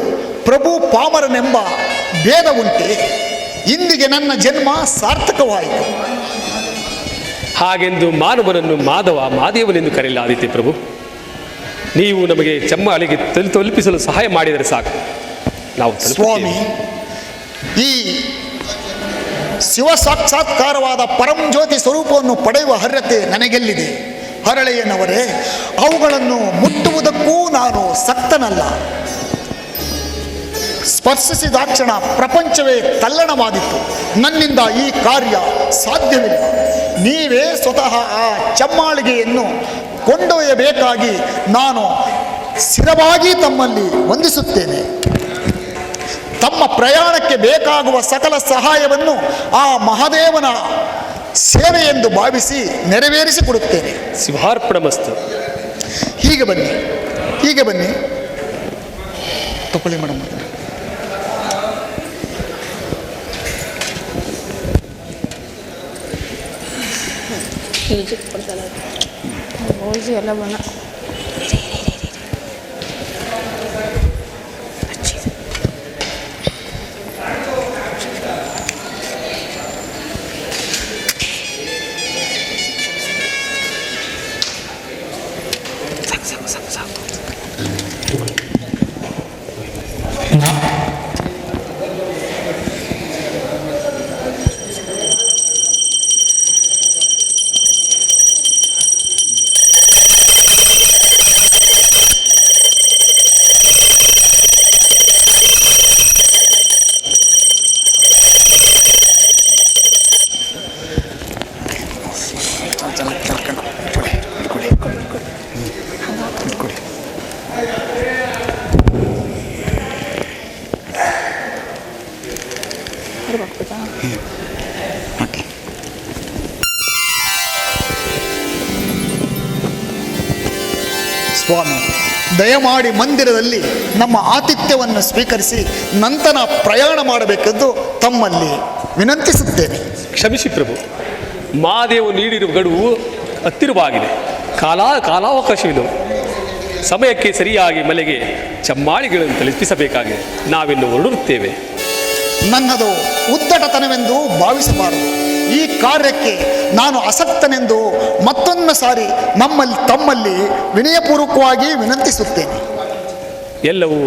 ಪ್ರಭು ಪಾಮರನೆಂಬ ಭೇದ ಉಂಟೆ. ಇಂದಿಗೆ ನನ್ನ ಜನ್ಮ ಸಾರ್ಥಕವಾಯಿತು.
ಹಾಗೆಂದು ಮಾನವನನ್ನು ಮಾದೇವನೆಂದು ಕರೆಯಲಾದೀತೆ ಪ್ರಭು. ನೀವು ನಮಗೆ ಚಮ್ಮಾಳಿಗೆ ತಲುಪಿಸಲು ಸಹಾಯ ಮಾಡಿದರೆ ಸಾಕು, ನಾವು
ಸ್ವಾಮಿ. ಈ ಶಿವ ಸಾಕ್ಷಾತ್ಕಾರವಾದ ಪರಂಜ್ಯೋತಿ ಸ್ವರೂಪವನ್ನು ಪಡೆಯುವ ಅರ್ಹತೆ ನನಗೆಲ್ಲಿದೆ? ಹರಳೆಯನವರೇ, ಅವುಗಳನ್ನು ಮುಟ್ಟುವುದಕ್ಕೂ ನಾನು ಸಕ್ತನಲ್ಲ. ಸ್ಪರ್ಶಿಸಿದಾಕ್ಷಣ ಪ್ರಪಂಚವೇ ತಲ್ಲಣವಾದಿತ್ತು. ನನ್ನಿಂದ ಈ ಕಾರ್ಯ ಸಾಧ್ಯವಿಲ್ಲ. ನೀವೇ ಸ್ವತಃ ಆ ಚಮ್ಮಾಳಿಗೆಯನ್ನು ಕೊಂಡೊಯ್ಯಬೇಕಾಗಿ ನಾನು ಸ್ಥಿರವಾಗಿ ತಮ್ಮಲ್ಲಿ ವಂದಿಸುತ್ತೇನೆ. ತಮ್ಮ ಪ್ರಯಾಣಕ್ಕೆ ಬೇಕಾಗುವ ಸಕಲ ಸಹಾಯವನ್ನು ಆ ಮಹಾದೇವನ ಸೇವೆ ಎಂದು ಭಾವಿಸಿ ನೆರವೇರಿಸಿಕೊಡುತ್ತೇನೆ.
ಶಿವಾರ್ಪಣಮಸ್ತು.
ಹೀಗೆ ಬನ್ನಿ, ಹೀಗೆ ಬನ್ನಿ. ತಗೊಳ್ಳಿ ಮೇಡಮ್.
ಎಲ್ಲ ಬಣ್ಣ
ಸ್ವಾಮಿ, ದಯಮಾಡಿ ಮಂದಿರದಲ್ಲಿ ನಮ್ಮ ಆತಿಥ್ಯವನ್ನು ಸ್ವೀಕರಿಸಿ ನಂತರ ಪ್ರಯಾಣ ಮಾಡಬೇಕೆಂದು ತಮ್ಮಲ್ಲಿ ವಿನಂತಿಸುತ್ತೇನೆ.
ಕ್ಷಮಿಸಿ ಪ್ರಭು, ಮಹಾದೇವ ನೀಡಿರುವ ಗಡುವು ಹತ್ತಿರವಾಗಿದೆ. ಕಾಲಾವಕಾಶವಿದೆ. ಸಮಯಕ್ಕೆ ಸರಿಯಾಗಿ ಮನೆಗೆ ಚಮ್ಮಾಳಿಗಳನ್ನು ತಲುಪಿಸಬೇಕಾಗಿದೆ. ನಾವಿನ್ನು ಹೊರಡುತ್ತೇವೆ.
ನನ್ನದು ಉದ್ದಟತನವೆಂದು ಭಾವಿಸಬಾರದು. ಈ ಕಾರ್ಯಕ್ಕೆ ನಾನು ಅಸಕ್ತನೆಂದು ಮತ್ತೊಮ್ಮೆ ಸಾರಿ ತಮ್ಮಲ್ಲಿ ವಿನಯಪೂರ್ವಕವಾಗಿ ವಿನಂತಿಸುತ್ತೇನೆ.
ಎಲ್ಲವೂ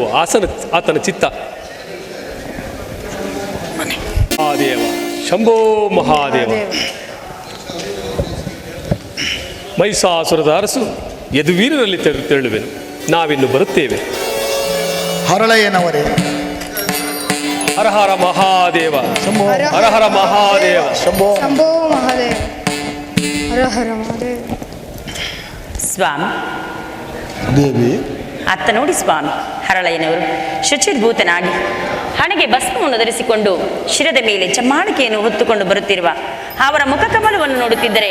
ಆತನ ಚಿತ್ತ. ಮಹಾದೇವ, ಶಂಭೋ ಮಹಾದೇವ. ಮಹಿಷಾಸುರದ ಅರಸು ಯದುವೀರರಲ್ಲಿ ತೆರಳುವೆನು. ನಾವಿನ್ನು ಬರುತ್ತೇವೆ.
ಹರಳೆಯನವರೇ,
ಹರ ಹರ ಮಹಾದೇವ, ಹರ ಹರ ಮಹಾದೇವ,
ಶಂಭೋ
ಶಂಭೋ ಮಹಾದೇವ, ಹರ ಹರ ಮಹಾದೇವ.
ಸ್ವಾಮಿ
ದೇವಿ,
ಅತ್ತ ನೋಡಿ ಸ್ವಾಮಿ, ಹರಳಯ್ಯನವರು ಶುಚಿರ್ಭೂತನಾಗಿ ಹಣೆಗೆ ಭಸ್ಮವನ್ನು ಧರಿಸಿಕೊಂಡು ಶಿರದ ಮೇಲೆ ಚಮ್ಮಾಳಿಕೆಯನ್ನು ಹೊತ್ತುಕೊಂಡು ಬರುತ್ತಿರುವ ಅವರ ಮುಖಕಮಲವನ್ನು ನೋಡುತ್ತಿದ್ದರೆ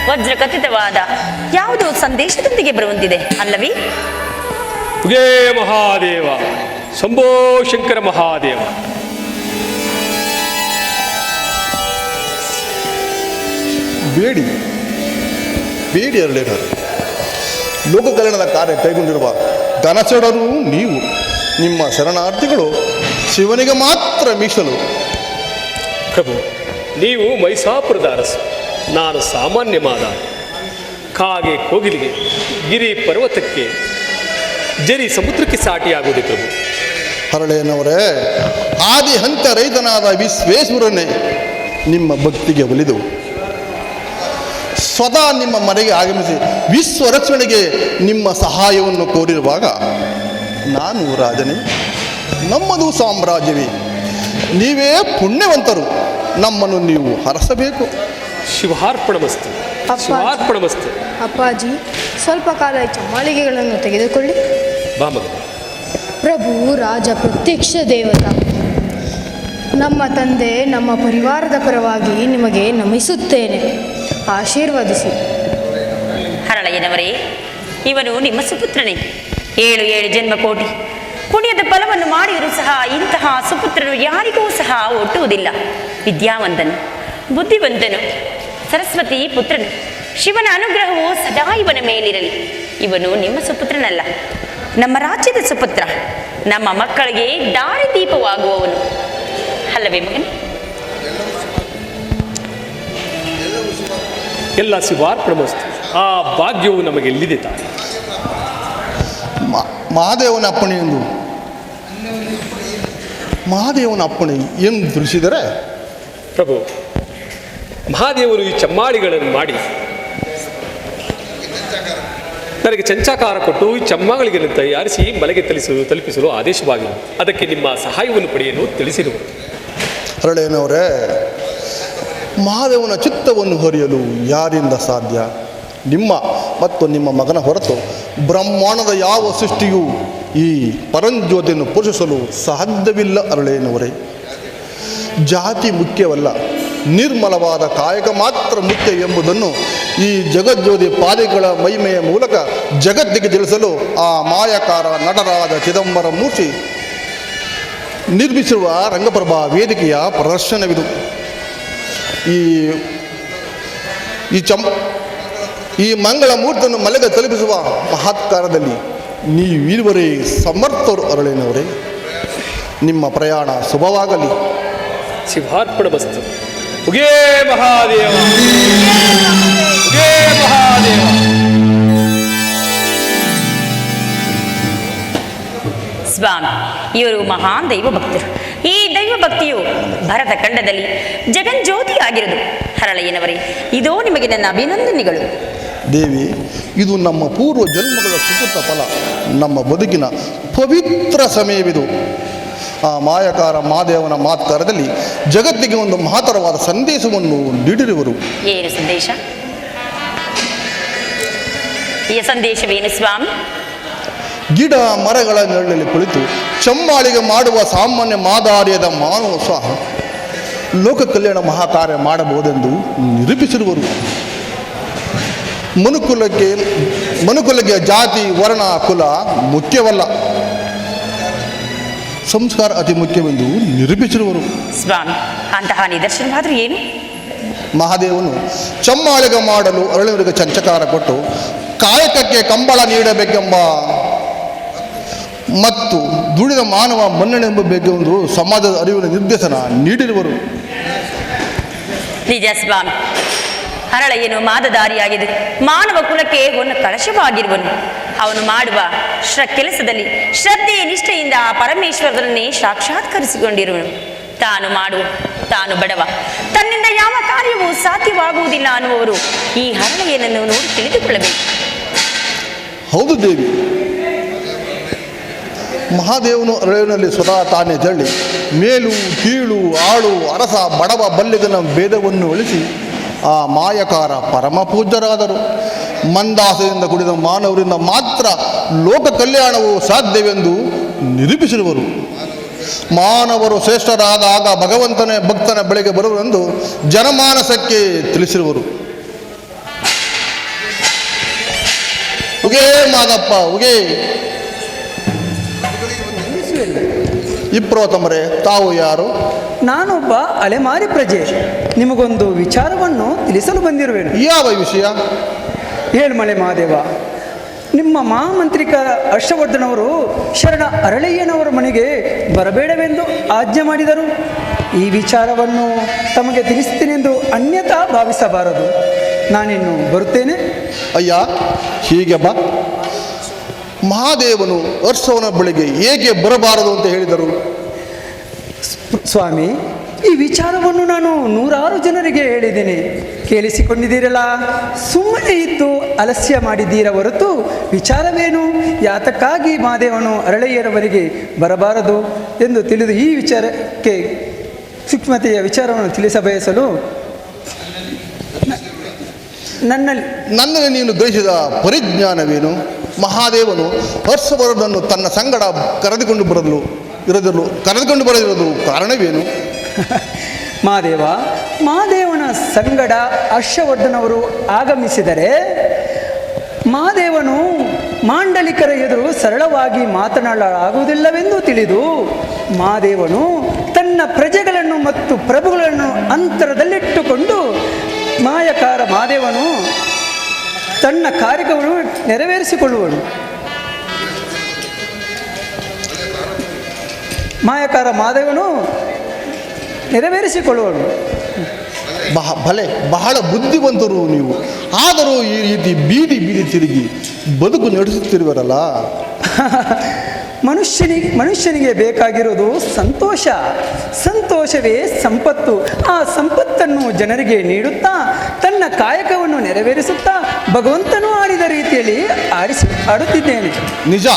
ವಜ್ರ ಖಚಿತವಾದ ಯಾವುದೋ ಸಂದೇಶದೊಂದಿಗೆ ಬರುವಂತಿದೆ ಅಲ್ಲವೇ?
ಉಗೇ ಮಹಾದೇವ, ಶಂಭೋ ಶಂಕರ ಮಹಾದೇವ.
ಬೇಡಿ ಬೇಡಿ ಅರಳೇನರು. ಲೋಕ ಕಲ್ಯಾಣದ ಕಾರ್ಯ ಕೈಗೊಂಡಿರುವ ಧನಚಡರು ನೀವು. ನಿಮ್ಮ ಶರಣಾರ್ಥಿಗಳು ಶಿವನಿಗೆ ಮಾತ್ರ ಮೀಸಲು.
ಪ್ರಭು, ನೀವು ಮೈಸಾಪುರದ ಅರಸು, ನಾನು ಸಾಮಾನ್ಯ ಮಾದ. ಕಾಗೆ ಕೋಗಿಲಿಗೆ, ಗಿರಿ ಪರ್ವತಕ್ಕೆ, ಜರಿ ಸಮುದ್ರಕ್ಕೆ ಸಾಟಿಯಾಗುವುದೇ ಪ್ರಭು.
ಹರಳೇನವರೇ, ಆದಿ ಹಂತ ರೈತನಾದ ವಿಶ್ವೇಶ್ವರನೇ ನಿಮ್ಮ ಭಕ್ತಿಗೆ ಒಲಿದು ಸ್ವತಃ ನಿಮ್ಮ ಮನೆಗೆ ಆಗಮಿಸಿ ವಿಶ್ವ ರಕ್ಷಣೆಗೆ ನಿಮ್ಮ ಸಹಾಯವನ್ನು ಕೋರಿರುವಾಗ ನಾನು ರಾಜನೇ, ನಮ್ಮದು ಸಾಮ್ರಾಜ್ಯವೇ, ನೀವೇ ಪುಣ್ಯವಂತರು, ನಮ್ಮನ್ನು ನೀವು ಹರಸಬೇಕು.
ಶಿವಾರ್ಪಣಮಸ್ತು, ಶಿವಾರ್ಪಣಮಸ್ತು.
ಅಪ್ಪಾಜಿ, ಸ್ವಲ್ಪ ಕಾಲ ಚಮ್ಮಾಳಿಗೆಗಳನ್ನು ತೆಗೆದುಕೊಳ್ಳಿ.
ಬಾ ಮಗ.
ಪ್ರಭು, ಪ್ರಭು ರಾಜ ಪ್ರತ್ಯಕ್ಷ ದೇವತ. ನಮ್ಮ ತಂದೆ ನಮ್ಮ ಪರಿವಾರದ ಪರವಾಗಿ ನಿಮಗೆ ನಮಿಸುತ್ತೇನೆ, ಆಶೀರ್ವದಿಸಿ.
ಹರಳಯ್ಯನವರೇ, ಇವನು ನಿಮ್ಮ ಸುಪುತ್ರನೇ. 7 ಜನ್ಮಕೋಟಿ ಪುಣ್ಯದ ಫಲವನ್ನು ಮಾಡಿದರೂ ಸಹ ಇಂತಹ ಸುಪುತ್ರನು ಯಾರಿಗೂ ಸಹ ಒಟ್ಟುವುದಿಲ್ಲ. ವಿದ್ಯಾವಂತನು, ಬುದ್ಧಿವಂತನು, ಸರಸ್ವತಿ ಪುತ್ರನು. ಶಿವನ ಅನುಗ್ರಹವು ಸದಾ ಇವನ ಮೇಲಿರಲಿ. ಇವನು ನಿಮ್ಮ ಸುಪುತ್ರನಲ್ಲ, ನಮ್ಮ ರಾಜ್ಯದ ಸುಪುತ್ರ, ನಮ್ಮ ಮಕ್ಕಳಿಗೆ ದಾರಿದೀಪವಾಗುವವನು ಅಲ್ಲವೇ ಮಗನೇ?
ಎಲ್ಲ ಶಿವಾರ್ಪಣಮಸ್ತು. ಆ ಭಾಗ್ಯವು ನಮಗೆಲ್ಲಿದೆ ತಾನೆ?
ಮಹಾದೇವನ ಅಪ್ಪಣೆ ಎಂದು ತಿಳಿಸಿದರೆ,
ಪ್ರಭು, ಮಹಾದೇವರು ಈ ಚಮ್ಮಾಳಿಗಳನ್ನು ಮಾಡಿ ನನಗೆ ಚಂಚಾಕಾರ ಕೊಟ್ಟು ಈ ಚಮ್ಮಾಳಿಗಳನ್ನು ತಯಾರಿಸಿ ಮಲೆಗೆ ತಲುಪಿಸಲು ಆದೇಶವಾಗಿದೆ. ಅದಕ್ಕೆ ನಿಮ್ಮ ಸಹಾಯವನ್ನು ಪಡೆಯಲು ತಿಳಿಸಿರುವುದು.
ಹರಳಯ್ಯನವರೇ, ಮಹಾದೇವನ ಚಿತ್ತವನ್ನು ಹೊರೆಯಲು ಯಾರಿಂದ ಸಾಧ್ಯ? ನಿಮ್ಮ ಮತ್ತು ನಿಮ್ಮ ಮಗನ ಹೊರತು ಬ್ರಹ್ಮಾಂಡದ ಯಾವ ಸೃಷ್ಟಿಯೂ ಈ ಪರಂಜ್ಯೋತಿಯನ್ನು ಪೋಷಿಸಲು ಸಾಧ್ಯವಿಲ್ಲ. ಹರಳಯ್ಯನವರೇ, ಜಾತಿ ಮುಖ್ಯವಲ್ಲ, ನಿರ್ಮಲವಾದ ಕಾಯಕ ಮಾತ್ರ ಮುಖ್ಯ ಎಂಬುದನ್ನು ಈ ಜಗಜ್ಯೋತಿ ಪಾದಿಗಳ ಮಹಿಮೆಯ ಮೂಲಕ ಜಗತ್ತಿಗೆ ತಿಳಿಸಲು ಆ ಮಾಯಕಾರ ನಟರಾದ ಚಿದಂಬರ ಮೂರ್ತಿ ನಿರ್ಮಿಸಿರುವ ರಂಗಪ್ರಭಾ ವೇದಿಕೆಯ ಪ್ರದರ್ಶನವಿದು. ಈ ಮಂಗಳ ಮೂರ್ತಿಯನ್ನು ಮಲೆಗೆ ತಲುಪಿಸುವ ಮಹತ್ಕಾರದಲ್ಲಿ ನೀವೀರುವರೇ ಸಮರ್ಥರು. ಹರಳಯ್ಯನವರೇ, ನಿಮ್ಮ ಪ್ರಯಾಣ ಶುಭವಾಗಲಿ.
ಶಿವಾರ್ಪಣಮಸ್ತು. ಉಗೇ ಮಹಾದೇವ, ಉಗೇ ಮಹಾದೇವ.
ಸ್ವಾಮಿ, ಇವರು ಮಹಾನ್ ದೈವ ಭಕ್ತರು. ಈ ದೈವ ಭಕ್ತಿಯು ಭರತ ಖಂಡದಲ್ಲಿ ಜಗಜ್ಯೋತಿ ಆಗಿರುವುದು. ಹರಳಯ್ಯನವರೇ, ಇದೋ ನಿಮಗೆ ನನ್ನ ಅಭಿನಂದನೆಗಳು.
ದೇವಿ, ಇದು ನಮ್ಮ ಪೂರ್ವ ಜನ್ಮಗಳ ಸುಕೃತ ಫಲ. ನಮ್ಮ ಬದುಕಿನ ಪವಿತ್ರ ಸಮಯವಿದು. ಆ ಮಾಯಕಾರ ಮಹಾದೇವನ ಮಾತುಕಾರದಲ್ಲಿ ಜಗತ್ತಿಗೆ ಒಂದು ಮಹತ್ತರವಾದ ಸಂದೇಶವನ್ನು ನೀಡಿರುವರು.
ಏನು ಸಂದೇಶ? ಈ ಸಂದೇಶವೇನು ಸ್ವಾಮಿ?
ಗಿಡ ಮರಗಳ ನೆರಳಲ್ಲಿ ಕುಳಿತು ಚಮ್ಮಾಳಿಗೆ ಮಾಡುವ ಸಾಮಾನ್ಯ ಮಾದಾರ್ಯದ ಮಾನವ ಸಹ ಲೋಕ ಕಲ್ಯಾಣ ಮಹಾಕಾರ್ಯ ಮಾಡಬಹುದೆಂದು ನಿರೂಪಿಸಿರುವರು. ಮನುಕುಲಕ್ಕೆ ಜಾತಿ, ವರ್ಣ, ಕುಲ ಮುಖ್ಯವಲ್ಲ, ಸಂಸ್ಕಾರ ಅತಿ ಮುಖ್ಯವೆಂದು ನಿರೂಪಿಸಿರುವರು.
ಸ್ವಾಮಿ, ಅಂತಹ ನಿದರ್ಶನವಾದರೂ ಏನು?
ಮಹಾದೇವನು ಚಮ್ಮಾಳಿಗೆ ಮಾಡಲು ಅರಳಿಯವರಿಗೆ ಚಂಚಕಾರ ಕೊಟ್ಟು ಕಾಯಕಕ್ಕೆ ಕಂಬಳ ನೀಡಬೇಕೆಂಬ ಮತ್ತು ದುಡಿದ ಮಾನವ ಮನ್ನಣೆಂಬಬೇಕೆಂದು ಸಮಾಜದ ಅರಿವಿನ ನಿರ್ದೇಶನ ನೀಡಿರುವರು.
ನಿಜ ಸ್ವಾಮಿ, ಹರಳಯ್ಯನು ಮಾದದಾರಿಯಾಗಿದೆ. ಮಾನವ ಕುಲಕ್ಕೆ ಒಂದು ಕಳಶವಾಗಿರುವನು. ಅವನು ಮಾಡುವ ಕೆಲಸದಲ್ಲಿ ಶ್ರದ್ಧೆ ನಿಷ್ಠೆಯಿಂದ ಪರಮೇಶ್ವರನನ್ನೇ ಸಾಕ್ಷಾತ್ಕರಿಸಿಕೊಂಡಿರುವನು. ತಾನು ಬಡವ, ತನ್ನಿಂದ ಯಾವ ಕಾರ್ಯವೂ ಸಾಧ್ಯವಾಗುವುದಿಲ್ಲ ಅನ್ನುವರು ಈ ಹರಳಯ್ಯನನ್ನು ನೋಡಿ ತಿಳಿದುಕೊಳ್ಳಬೇಕು.
ಹೌದು ದೇವಿ, ಮಹಾದೇವನು ಅರಳಿನಲ್ಲಿ ಸ್ವತಃ ತಾನೇ ಜಳ್ಳಿ ಮೇಲು ಕೀಳು ಆಳು ಅರಸ ಬಡವ ಬಲ್ಲಿಗನ ಭೇದವನ್ನು ಒಳಿಸಿ ಆ ಮಾಯಕಾರ ಪರಮ ಪೂಜ್ಯರಾದರು. ಮಂದಾಸದಿಂದ ಕೂಡಿದ ಮಾನವರಿಂದ ಮಾತ್ರ ಲೋಕ ಕಲ್ಯಾಣವು ಸಾಧ್ಯವೆಂದು ನಿರೂಪಿಸಿರುವರು. ಮಾನವರು ಶ್ರೇಷ್ಠರಾದಾಗ ಭಗವಂತನೇ ಭಕ್ತನ ಬಳಿಗೆ ಬರುವರೆಂದು ಜನಮಾನಸಕ್ಕೆ ತಿಳಿಸಿರುವರು. ಉಗೇ ಮಾದಪ್ಪ, ಉಗೇ. ಇಪ್ರೋತಮರೇ, ತಾವು ಯಾರು?
ನಾನೊಬ್ಬ ಅಲೆಮಾರಿ ಪ್ರಜೆ. ನಿಮಗೊಂದು ವಿಚಾರವನ್ನು ತಿಳಿಸಲು ಬಂದಿರುವೆನು.
ಯಾವ ವಿಷಯ?
ಏಳ್ಮಲೆ ಮಹಾದೇವ, ನಿಮ್ಮ ಮಹಾಮಂತ್ರಿಕ ಹರ್ಷವರ್ಧನವರು ಶರಣ ಅರಳಯ್ಯನವರ ಮನೆಗೆ ಬರಬೇಡವೆಂದು ಆಜ್ಞೆ ಮಾಡಿದರು. ಈ ವಿಚಾರವನ್ನು ತಮಗೆ ತಿಳಿಸ್ತೀನೆಂದು ಅನ್ಯಥಾ ಭಾವಿಸಬಾರದು. ನಾನಿನ್ನು ಬರುತ್ತೇನೆ.
ಅಯ್ಯ, ಹೀಗೆ ಬಾ. ಮಹಾದೇವನು ಹರ್ಷವನ ಬಳಿಗೆ ಏಕೆ ಬರಬಾರದು ಅಂತ ಹೇಳಿದರು?
ಸ್ವಾಮಿ, ಈ ವಿಚಾರವನ್ನು ನಾನು 100 ಜನರಿಗೆ ಹೇಳಿದ್ದೇನೆ. ಕೇಳಿಸಿಕೊಂಡಿದ್ದೀರಲ್ಲ. ಸುಮ್ಮನೆ ಇದ್ದು ಅಲಸ್ಯ ಮಾಡಿದ್ದೀರ ಹೊರತು ವಿಚಾರವೇನು, ಯಾತಕ್ಕಾಗಿ ಮಹಾದೇವನು ಅರಳಯ್ಯರವರಿಗೆ ಬರಬಾರದು ಎಂದು ತಿಳಿದು ಈ ವಿಚಾರಕ್ಕೆ ಸೂಕ್ಷ್ಮತೆಯ ವಿಚಾರವನ್ನು ತಿಳಿಸಬಯಸಲು
ನನ್ನಲ್ಲಿ ನೀನು ಗ್ರಹಿಸಿದ ಪರಿಜ್ಞಾನವೇನು? ಮಹಾದೇವನು ಹರ್ಷವರ್ಧನನ್ನು ತನ್ನ ಸಂಗಡ ಕರೆದುಕೊಂಡು ಬರದಿರೋದು ಕಾರಣವೇನು?
ಮಹಾದೇವನ ಸಂಗಡ ಹರ್ಷವರ್ಧನವರು ಆಗಮಿಸಿದರೆ ಮಹಾದೇವನು ಮಾಂಡಲಿಕರ ಎದುರು ಸರಳವಾಗಿ ಮಾತನಾಡಲಾಗುವುದಿಲ್ಲವೆಂದು ತಿಳಿದು ಮಹಾದೇವನು ತನ್ನ ಪ್ರಜೆಗಳನ್ನು ಮತ್ತು ಪ್ರಭುಗಳನ್ನು ಅಂತರದಲ್ಲಿಟ್ಟುಕೊಂಡು ಮಾಯಕಾರ ಮಹಾದೇವನು ತನ್ನ ಕಾರ್ಯವನ್ನು ನೆರವೇರಿಸಿಕೊಳ್ಳುವನು. ಮಾಯಕಾರ ಮಹಾದೇವನು ನೆರವೇರಿಸಿಕೊಳ್ಳುವನು.
ಬಹಳ ಬುದ್ಧಿವಂತರು ನೀವು. ಆದರೂ ಈ ರೀತಿ ಬೀದಿ ತಿರುಗಿ ಬದುಕು ನಡೆಸುತ್ತಿರುವರಲ್ಲ.
ಮನುಷ್ಯನಿಗೆ ಬೇಕಾಗಿರೋದು ಸಂತೋಷವೇ ಸಂಪತ್ತು. ಆ ಸಂಪತ್ತನ್ನು ಜನರಿಗೆ ನೀಡುತ್ತಾ ತನ್ನ ಕಾಯಕವನ್ನು ನೆರವೇರಿಸುತ್ತಾ ಭಗವಂತನು ಆಡಿದ ರೀತಿಯಲ್ಲಿ ಆಡುತ್ತಿದ್ದೇನೆ.
ನಿಜ,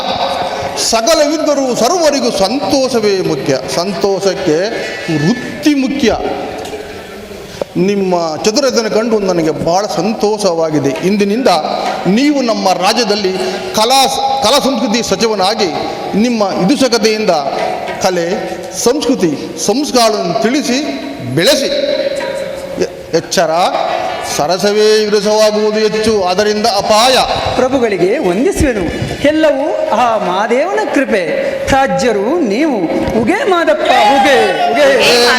ಸಕಲವಿದ್ದರೂ ಸರ್ವರಿಗೂ ಸಂತೋಷವೇ ಮುಖ್ಯ. ಸಂತೋಷಕ್ಕೆ ವೃತ್ತಿ ಮುಖ್ಯ. ನಿಮ್ಮ ಚತುರತೆಯನ್ನು ಕಂಡು ನನಗೆ ಬಹಳ ಸಂತೋಷವಾಗಿದೆ. ಇಂದಿನಿಂದ ನೀವು ನಮ್ಮ ರಾಜ್ಯದಲ್ಲಿ ಕಲಾ ಸಂಸ್ಕೃತಿ ಸಚಿವನಾಗಿ ನಿಮ್ಮ ಇದುಸಕತೆಯಿಂದ ಕಲೆ, ಸಂಸ್ಕೃತಿ, ಸಂಸ್ಕಾರಗಳನ್ನು ತಿಳಿಸಿ ಬೆಳೆಸಿ. ಎಚ್ಚರ, ಸರಸವೇ ವಿರಸವಾಗುವುದು ಹೆಚ್ಚು, ಅದರಿಂದ ಅಪಾಯ.
ಪ್ರಭುಗಳಿಗೆ ವಂದಿಸುವೆನು. ಎಲ್ಲವೂ ಆ ಮಹಾದೇವನ ಕೃಪೆ. ರಾಜ್ಯರು ನೀವು. ಉಗೆ ಮಾದಪ್ಪ, ಉಗೆ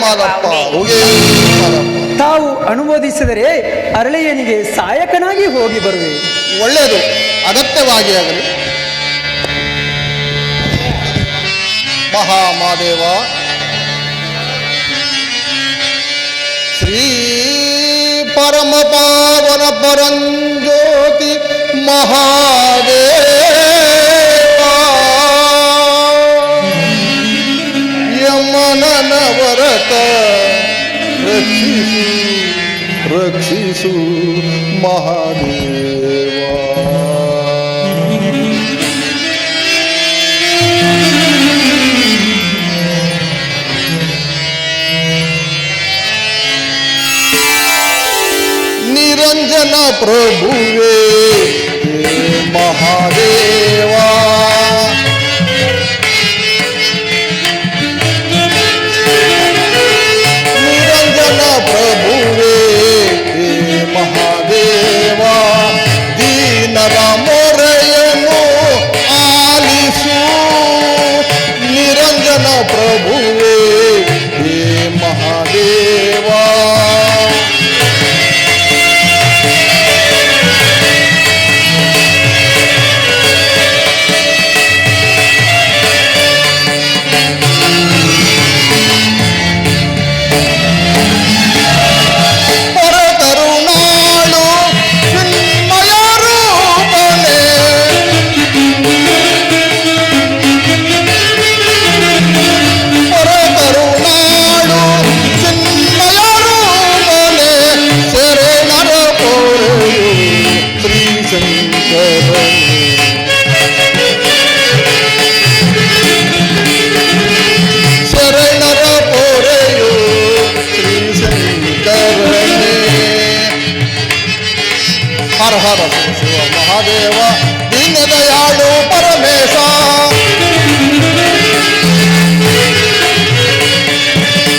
ಮಾದಪ್ಪ, ಉಗೆ ಮಾದಪ್ಪ.
ತಾವು ಅನುಮೋದಿಸಿದರೆ ಅರಳೆಯನಿಗೆ ಸಹಾಯಕನಾಗಿ ಹೋಗಿ ಬರುವೆ.
ಒಳ್ಳೆಯದು, ಅಗತ್ಯವಾಗಿ ಆಗಲಿ. ಮಹಾದೇವ ಶ್ರೀ ಪರಮ ಪಾವನ ಪರಂಜ್ಯೋತಿ ಮಹಾದೇವ ಯಮನನ ವರತ ರಕ್ಷಿಸು ಮಹಾದೇವ. ನಿರಂಜನ ಪ್ರಭುವೇ ಮಹಾದೇವ, ನಿರಂಜನ ಪ್ರಭುವೇ ಮಹಾದೇವ, ದೀನರ ಮೊರೆಯನ್ನು ಆಲಿಸು. ನಿರಂಜನ ಪ್ರಭುವೇ ಮಹಾದೇವ. ಹರ ಹರ ಶಿವ ಮಹಾದೇವ, ದೀನದಯಾಳು ಪರಮೇಶ.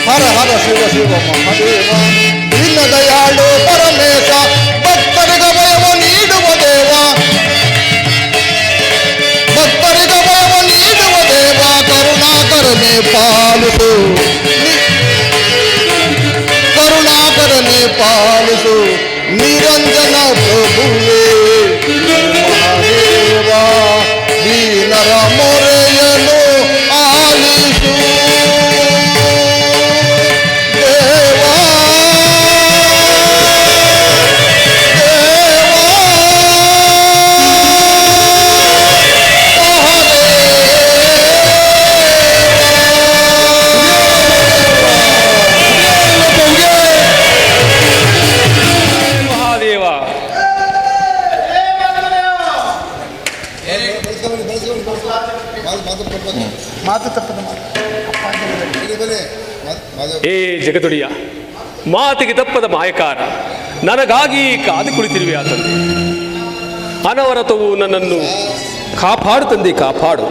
ಹರ ಹರ ಶಿವ ಮಹಾದೇವ, ದೀನದಯಾಳು ಪರಮೇಶ. ಭಕ್ತರಿಗೆ ಭಯವ ನೀಡುವ ದೇವ, ಭಕ್ತರಿಗೆ ಭಯವ ನೀಡುವ ದೇವ. ಕರುಣಾಕರನೆ ಪಾಲಿಸು, ಕರುಣಾಕರನೆ ಪಾಲಿಸು. ನಿರಂಜನ ಪ್ರಭುವೇ ಮಹಾದೇವ, ದೀನರ ಮೊರೆಯನ್ನು ಆಲಿಸು ದೇವಾ.
ಮಾತು ತಪ್ಪದ
ಏ ಜಗದುಡಿಯ, ಮಾತಿಗೆ ತಪ್ಪದ ಮಾಯಕಾರ, ನನಗಾಗಿ ಕಾದು ಕುಳಿತಿರುವೆ. ಆ ತಂದೆ ಅನವರತವು ನನ್ನನ್ನು ಕಾಪಾಡು ತಂದೆ, ಕಾಪಾಡು.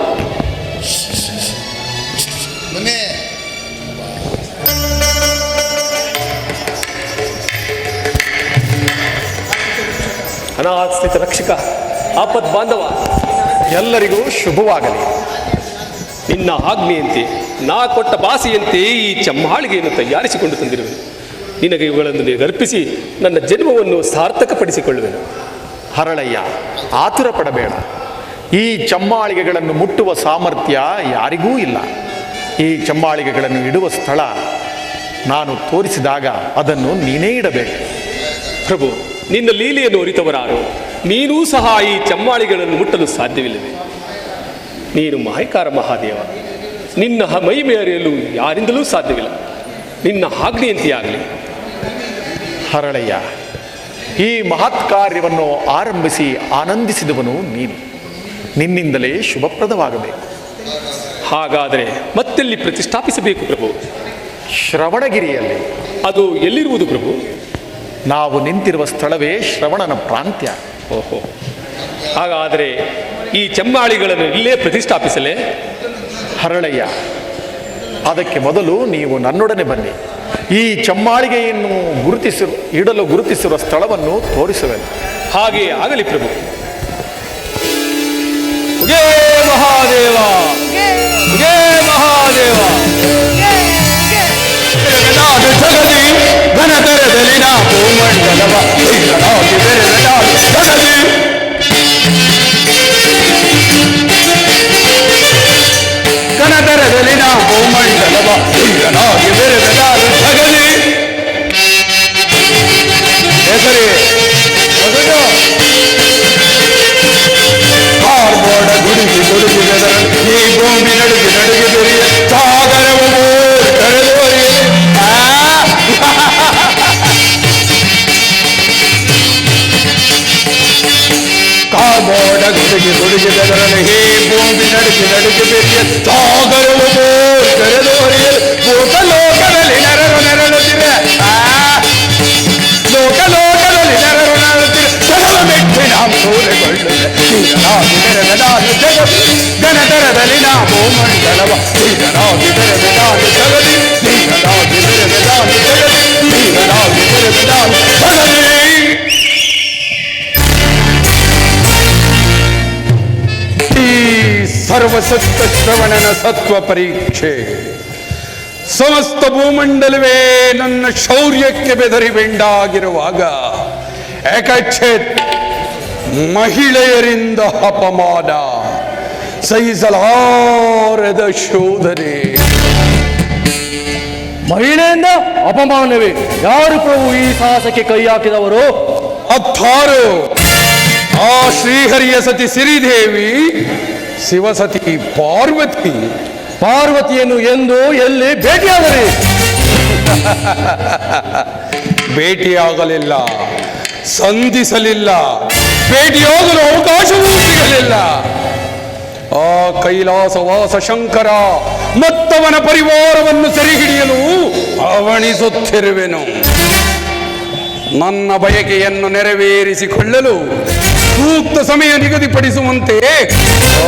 ಅನಾಸ್ಥಿತ ರಕ್ಷಕ, ಆಪತ್ ಬಾಂಧವ,
ಎಲ್ಲರಿಗೂ ಶುಭವಾಗಲಿ.
ನಿನ್ನ ಆಜ್ಞೆಯಂತೆ, ನಾ ಕೊಟ್ಟ ಭಾಷೆಯಂತೆ ಈ ಚಮ್ಮಾಳಿಗೆಯನ್ನು ತಯಾರಿಸಿಕೊಂಡು ತಂದಿರುವೆನು. ನಿನಗೆ ಇವುಗಳನ್ನು ಅರ್ಪಿಸಿ ನನ್ನ ಜನ್ಮವನ್ನು ಸಾರ್ಥಕಪಡಿಸಿಕೊಳ್ಳುವೆನು.
ಹರಳಯ್ಯ, ಆತುರ ಪಡಬೇಡ. ಈ ಚಮ್ಮಾಳಿಗೆಗಳನ್ನು ಮುಟ್ಟುವ ಸಾಮರ್ಥ್ಯ ಯಾರಿಗೂ ಇಲ್ಲ. ಈ ಚಮ್ಮಾಳಿಗೆಗಳನ್ನು ಇಡುವ ಸ್ಥಳ ನಾನು ತೋರಿಸಿದಾಗ ಅದನ್ನು ನೀನೇ ಇಡಬೇಕು.
ಪ್ರಭು, ನಿನ್ನ ಲೀಲೆಯನ್ನು ಅರಿತವರಾರು. ನೀನೂ ಸಹ ಈ ಚಮ್ಮಾಳಿಗಳನ್ನು ಮುಟ್ಟಲು ಸಾಧ್ಯವಿಲ್ಲವೇ? ನೀನು ಮಾಯಕಾರ ಮಹಾದೇವ. ನಿನ್ನ ಮಹಿಮೆ ಅರಿಯಲು ಯಾರಿಂದಲೂ ಸಾಧ್ಯವಿಲ್ಲ. ನಿನ್ನ ಆಜ್ಞೆಯಂತೆಯಾಗಲಿ.
ಹರಳಯ್ಯ, ಈ ಮಹತ್ ಕಾರ್ಯವನ್ನು ಆರಂಭಿಸಿ ಆನಂದಿಸಿದವನು ನೀನು. ನಿನ್ನಿಂದಲೇ ಶುಭಪ್ರದವಾಗಬೇಕು.
ಹಾಗಾದರೆ ಮತ್ತೆಲ್ಲಿ ಪ್ರತಿಷ್ಠಾಪಿಸಬೇಕು ಪ್ರಭು?
ಶ್ರವಣಗಿರಿಯಲ್ಲಿ.
ಅದು ಎಲ್ಲಿರುವುದು ಪ್ರಭು?
ನಾವು ನಿಂತಿರುವ ಸ್ಥಳವೇ ಶ್ರವಣನ ಪ್ರಾಂತ್ಯ.
ಓಹೋ, ಹಾಗಾದರೆ ಈ ಚಮ್ಮಾಳಿಗಳನ್ನು ಇಲ್ಲೇ ಪ್ರತಿಷ್ಠಾಪಿಸಲೇ?
ಹರಳಯ್ಯ, ಅದಕ್ಕೆ ಮೊದಲು ನೀವು ನನ್ನೊಡನೆ ಬನ್ನಿ. ಈ ಚಮ್ಮಾಳಿಗೆಯನ್ನು ಇಡಲು ಗುರುತಿಸಿರುವ ಸ್ಥಳವನ್ನು ತೋರಿಸುವೆನು.
ಹಾಗೆ ಆಗಲಿ ಪ್ರಭು. ಉಗೇ ಮಹಾದೇವ, ಉಗೇ ಮಹಾದೇವ.
ಜಗದಿ ಘನತರದಲ್ಲಿನ ಭೂಮಂಡಲವ ಜಗದಿ ಘನತರದಲ್ಲಿನ ಭೂಮಂಡಲವ ಈಗನಾಗಿ ಬೆರೆದಲಾರು ಜಗದಿ ಹೆಸರೇ ಮೊದಲು ಕಾರ್ಬೋಡ ಗುಡುಗಿ ಬೆದರ ಈ ಭೂಮಿ ನಡುಗಿ ಬೆರೆಯ ಸಾಗರವು ಕರೆದೋರಿ ಕಾರ್ಬೋಡ ಗುಡುಗಿ ಬೆದರಲು ಈ ಭೂಮಿ ನಡುಗಿ ಬೆರೆಯ ಸಾಗರವು ಕರೆದೋರಿ ಭೂತ ಲೋಕದಲ್ಲಿ ನೆರಳುತ್ತಿವೆ. ಲೋಕದಲ್ಲಿ ನೆರಳುತ್ತಿವೆ. ಸದವ ಮೆಟ್ಟಿ ನಾವು ಸೂರೆಗೊಳ್ಳುವೆ. ಈಗನಾಗಿ ಬೆರೆದ ನಾನು ಜಗದಿ ಘನತರದಲ್ಲಿ ನಾ ಭೂಮಂಡಲವ ಈಗನಾಗಿ ಬೆರೆದ ನಾನು ಜಗದಿ ಈಗನಾಗಿ ಬೆರೆದ ನಾನು ಜಗದಿ ಈಗನಾಗಿ ಬೆರೆದ ನಾನು ಜಗದಿ.
ಈ ಸರ್ವಸತ್ವ ಶ್ರವಣನ ಸತ್ವ ಪರೀಕ್ಷೆ. ಸಮಸ್ತ ಭೂಮಂಡಲವೇ ನನ್ನ ಶೌರ್ಯಕ್ಕೆ ಬೆದರಿ ಬೆಂಡಾಗಿರುವಾಗ ಏಕಚ್ಛೇತ್ ಮಹಿಳೆಯರಿಂದ ಅಪಮಾನ ಸಹಿಸಲಾರದ ಶೋಧನೆ.
ಮಹಿಳೆಯಿಂದ ಅಪಮಾನವೇ? ಯಾರು ಪ್ರಭು ಈ ಸಾಹಸಕ್ಕೆ ಕೈ ಹಾಕಿದವರು?
ಹತ್ತಾರು ಆ ಶ್ರೀಹರಿಯ ಸತಿ ಸಿರಿದೇವಿ, ಶಿವಸತಿ ಪಾರ್ವತಿ.
ಪಾರ್ವತಿಯನ್ನು ಎಂದು ಎಲ್ಲಿ ಭೇಟಿಯಾದರೆ?
ಭೇಟಿಯಾಗಲಿಲ್ಲ, ಸಂಧಿಸಲಿಲ್ಲ, ಭೇಟಿಯಾಗಲು ಅವಕಾಶವೂ ಸಿಗಲಿಲ್ಲ. ಆ ಕೈಲಾಸವಾಸ ಶಂಕರ ಮತ್ತವನ ಪರಿವಾರವನ್ನು ಸೆರೆಹಿಡಿಯಲು ಅವಣಿಸುತ್ತಿರುವೆನು. ನನ್ನ ಬಯಕೆಯನ್ನು ನೆರವೇರಿಸಿಕೊಳ್ಳಲು ಸೂಕ್ತ ಸಮಯ ನಿಗದಿಪಡಿಸುವಂತೆ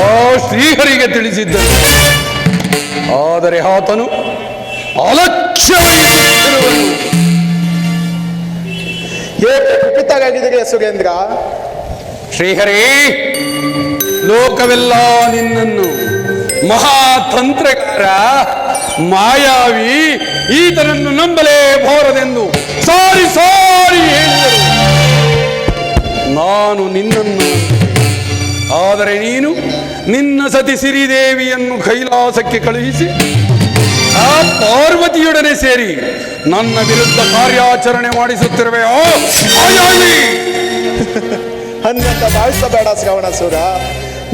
ಆ ಶ್ರೀಹರಿಗೆ ತಿಳಿಸಿದ್ದನು. ಆದರೆ ಆತನು ಅಲಕ್ಷ್ಯವಹಿಸುತ್ತಿರುವನು.
ಏಕೆ ಕುಪಿತಗಾಗಿದೆಯೇ ಸುರೇಂದ್ರ?
ಶ್ರೀಹರಿ, ಲೋಕವೆಲ್ಲ ನಿನ್ನನ್ನು ಮಹಾತಂತ್ರಕಾರ, ಮಾಯಾವಿ, ಈತನನ್ನು ನಂಬಲೇಬಾರದೆಂದು ಸಾರಿ ಸಾರಿ ಹೇಳಿದರು. ನಾನು ನಿನ್ನನ್ನು, ಆದರೆ ನೀನು ನಿನ್ನ ಸತಿ ಸಿರಿದೇವಿಯನ್ನು ಕೈಲಾಸಕ್ಕೆ ಕಳುಹಿಸಿ ಆ ಪಾರ್ವತಿಯೊಡನೆ ಸೇರಿ ನನ್ನ ವಿರುದ್ಧ ಕಾರ್ಯಾಚರಣೆ ಮಾಡಿಸುತ್ತಿರುವೆ.
ಹನ್ನಂತ ಭಾವಿಸಬೇಡ ಶ್ರವಣಸುರ.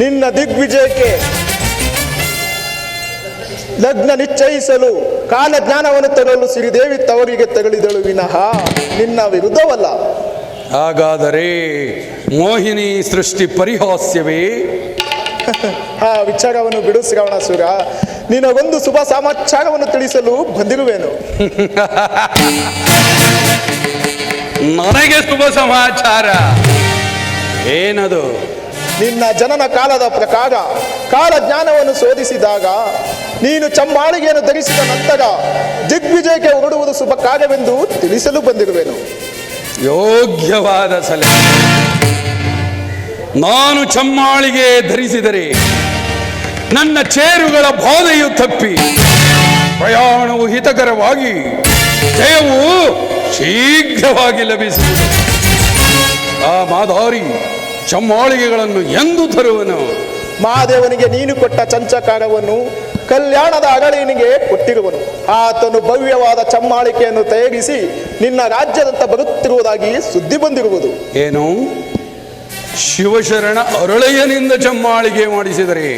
ನಿನ್ನ ದಿಗ್ವಿಜಯಕ್ಕೆ ಲಗ್ನ ನಿಶ್ಚಯಿಸಲು ಕಾಲ ಜ್ಞಾನವನ್ನು ತರಲು ಸಿರಿದೇವಿ ತವರಿಗೆ ತಗಲಿದಳು ವಿನಃ ನಿನ್ನ ವಿರುದ್ಧವಲ್ಲ.
ಹಾಗಾದರೆ ಮೋಹಿನಿ ಸೃಷ್ಟಿ ಪರಿಹಾಸ್ಯವೇ?
ಆ ವಿಚಾರವನ್ನು ಬಿಡು ಶ್ರವಣಸುರ. ನಿನಗೊಂದು ಶುಭ ಸಮಾಚಾರವನ್ನು ತಿಳಿಸಲು ಬಂದಿರುವೆನು.
ನನಗೆ ಶುಭ ಸಮಾಚಾರ? ಏನದು?
ನಿನ್ನ ಜನನ ಕಾಲದ ಪ್ರಕಾರ ಕಾಲಜ್ಞಾನವನ್ನು ಶೋಧಿಸಿದಾಗ ನೀನು ಚಮ್ಮಾಳಿಗೆಯನ್ನು ಧರಿಸಿದ ನಂತರ ದಿಗ್ವಿಜಯಕ್ಕೆ ಹೊರಡುವುದು ಶುಭ ಕಾರ್ಯವೆಂದು ತಿಳಿಸಲು ಬಂದಿರುವೆನು.
ಯೋಗ್ಯವಾದ ಸಲಹೆ. ನಾನು ಚಮ್ಮಾಳಿಗೆ ಧರಿಸಿದರೆ ನನ್ನ ಚೇರುಗಳ ಬಾಧೆಯು ತಪ್ಪಿ ಪ್ರಯಾಣವು ಹಿತಕರವಾಗಿ ಜಯವು ಶೀಘ್ರವಾಗಿ ಲಭಿಸುವುದು. ಆ ಮಾದಾರಿ ಚಮ್ಮಾಳಿಗೆಗಳನ್ನು ಎಂದು ತರುವನು?
ಮಹಾದೇವನಿಗೆ ನೀನು ಕೊಟ್ಟ ಚಂಚಕಾರವನ್ನು ಕಲ್ಯಾಣದ ಅರಳಿನಿಗೆ ಕೊಟ್ಟಿರುವನು. ಆತನು ಭವ್ಯವಾದ ಚಮ್ಮಾಳಿಕೆಯನ್ನು ತಯಾರಿಸಿ ನಿನ್ನ ರಾಜ್ಯದಂತ ಬರುತ್ತಿರುವುದಾಗಿ ಸುದ್ದಿ ಬಂದಿರುವುದು.
ಏನು? ಶಿವಶರಣ ಅರಳೆಯನಿಂದ ಚಮ್ಮಾಳಿಗೆ ಮಾಡಿಸಿದರೆ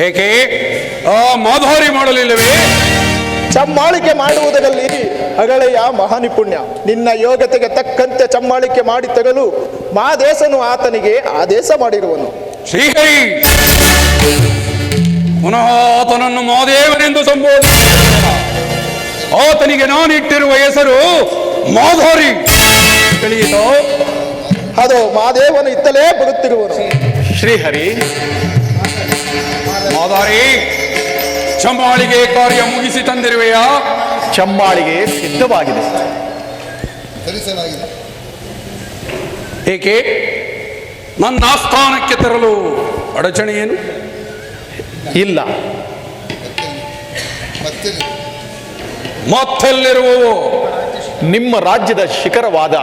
ಏಕೆ ಆ ಮಾಧಾರಿ ಮಾಡಲಿಲ್ಲವೇ?
ಚಮ್ಮಾಳಿಕೆ ಮಾಡುವುದರಲ್ಲಿ ಅರಳೆಯ ಮಹಾನಿಪುಣ್ಯ. ನಿನ್ನ ಯೋಗ್ಯತೆಗೆ ತಕ್ಕಂತೆ ಚಮ್ಮಾಳಿಕೆ ಮಾಡಿ ತರಲು ಮಾದೇಶನು ಆತನಿಗೆ ಆದೇಶ ಮಾಡಿರುವನು.
ಶ್ರೀಹರಿ ಪುನಃ ಆತನನ್ನು ಮಾದೇವನೆಂದು ಸಂಬೋಧಿಸ. ಆತನಿಗೆ ನಾನಿಟ್ಟಿರುವ ಹೆಸರು ಮಾಧಾರಿ ತಿಳಿಯಿತೋ?
ಅದು ಮಾದೇವನು ಇತ್ತಲೇ ಬರುತ್ತಿರುವನು.
ಶ್ರೀಹರಿ,
ಮಾಧಾರಿ ಚಮ್ಮಾಳಿಗೆ ಕಾರ್ಯ ಮುಗಿಸಿ ತಂದಿರುವೆಯಾ?
ಚಮ್ಮಾಳಿಗೆ ಸಿದ್ಧವಾಗಿದೆ.
ಏಕೆ ನನ್ನ ಆಸ್ಥಾನಕ್ಕೆ ತರಲು ಅಡಚಣೆ ಏನು?
ಇಲ್ಲ.
ಮತ್ತೆಲ್ಲಿರುವವು?
ನಿಮ್ಮ ರಾಜ್ಯದ ಶಿಖರವಾದ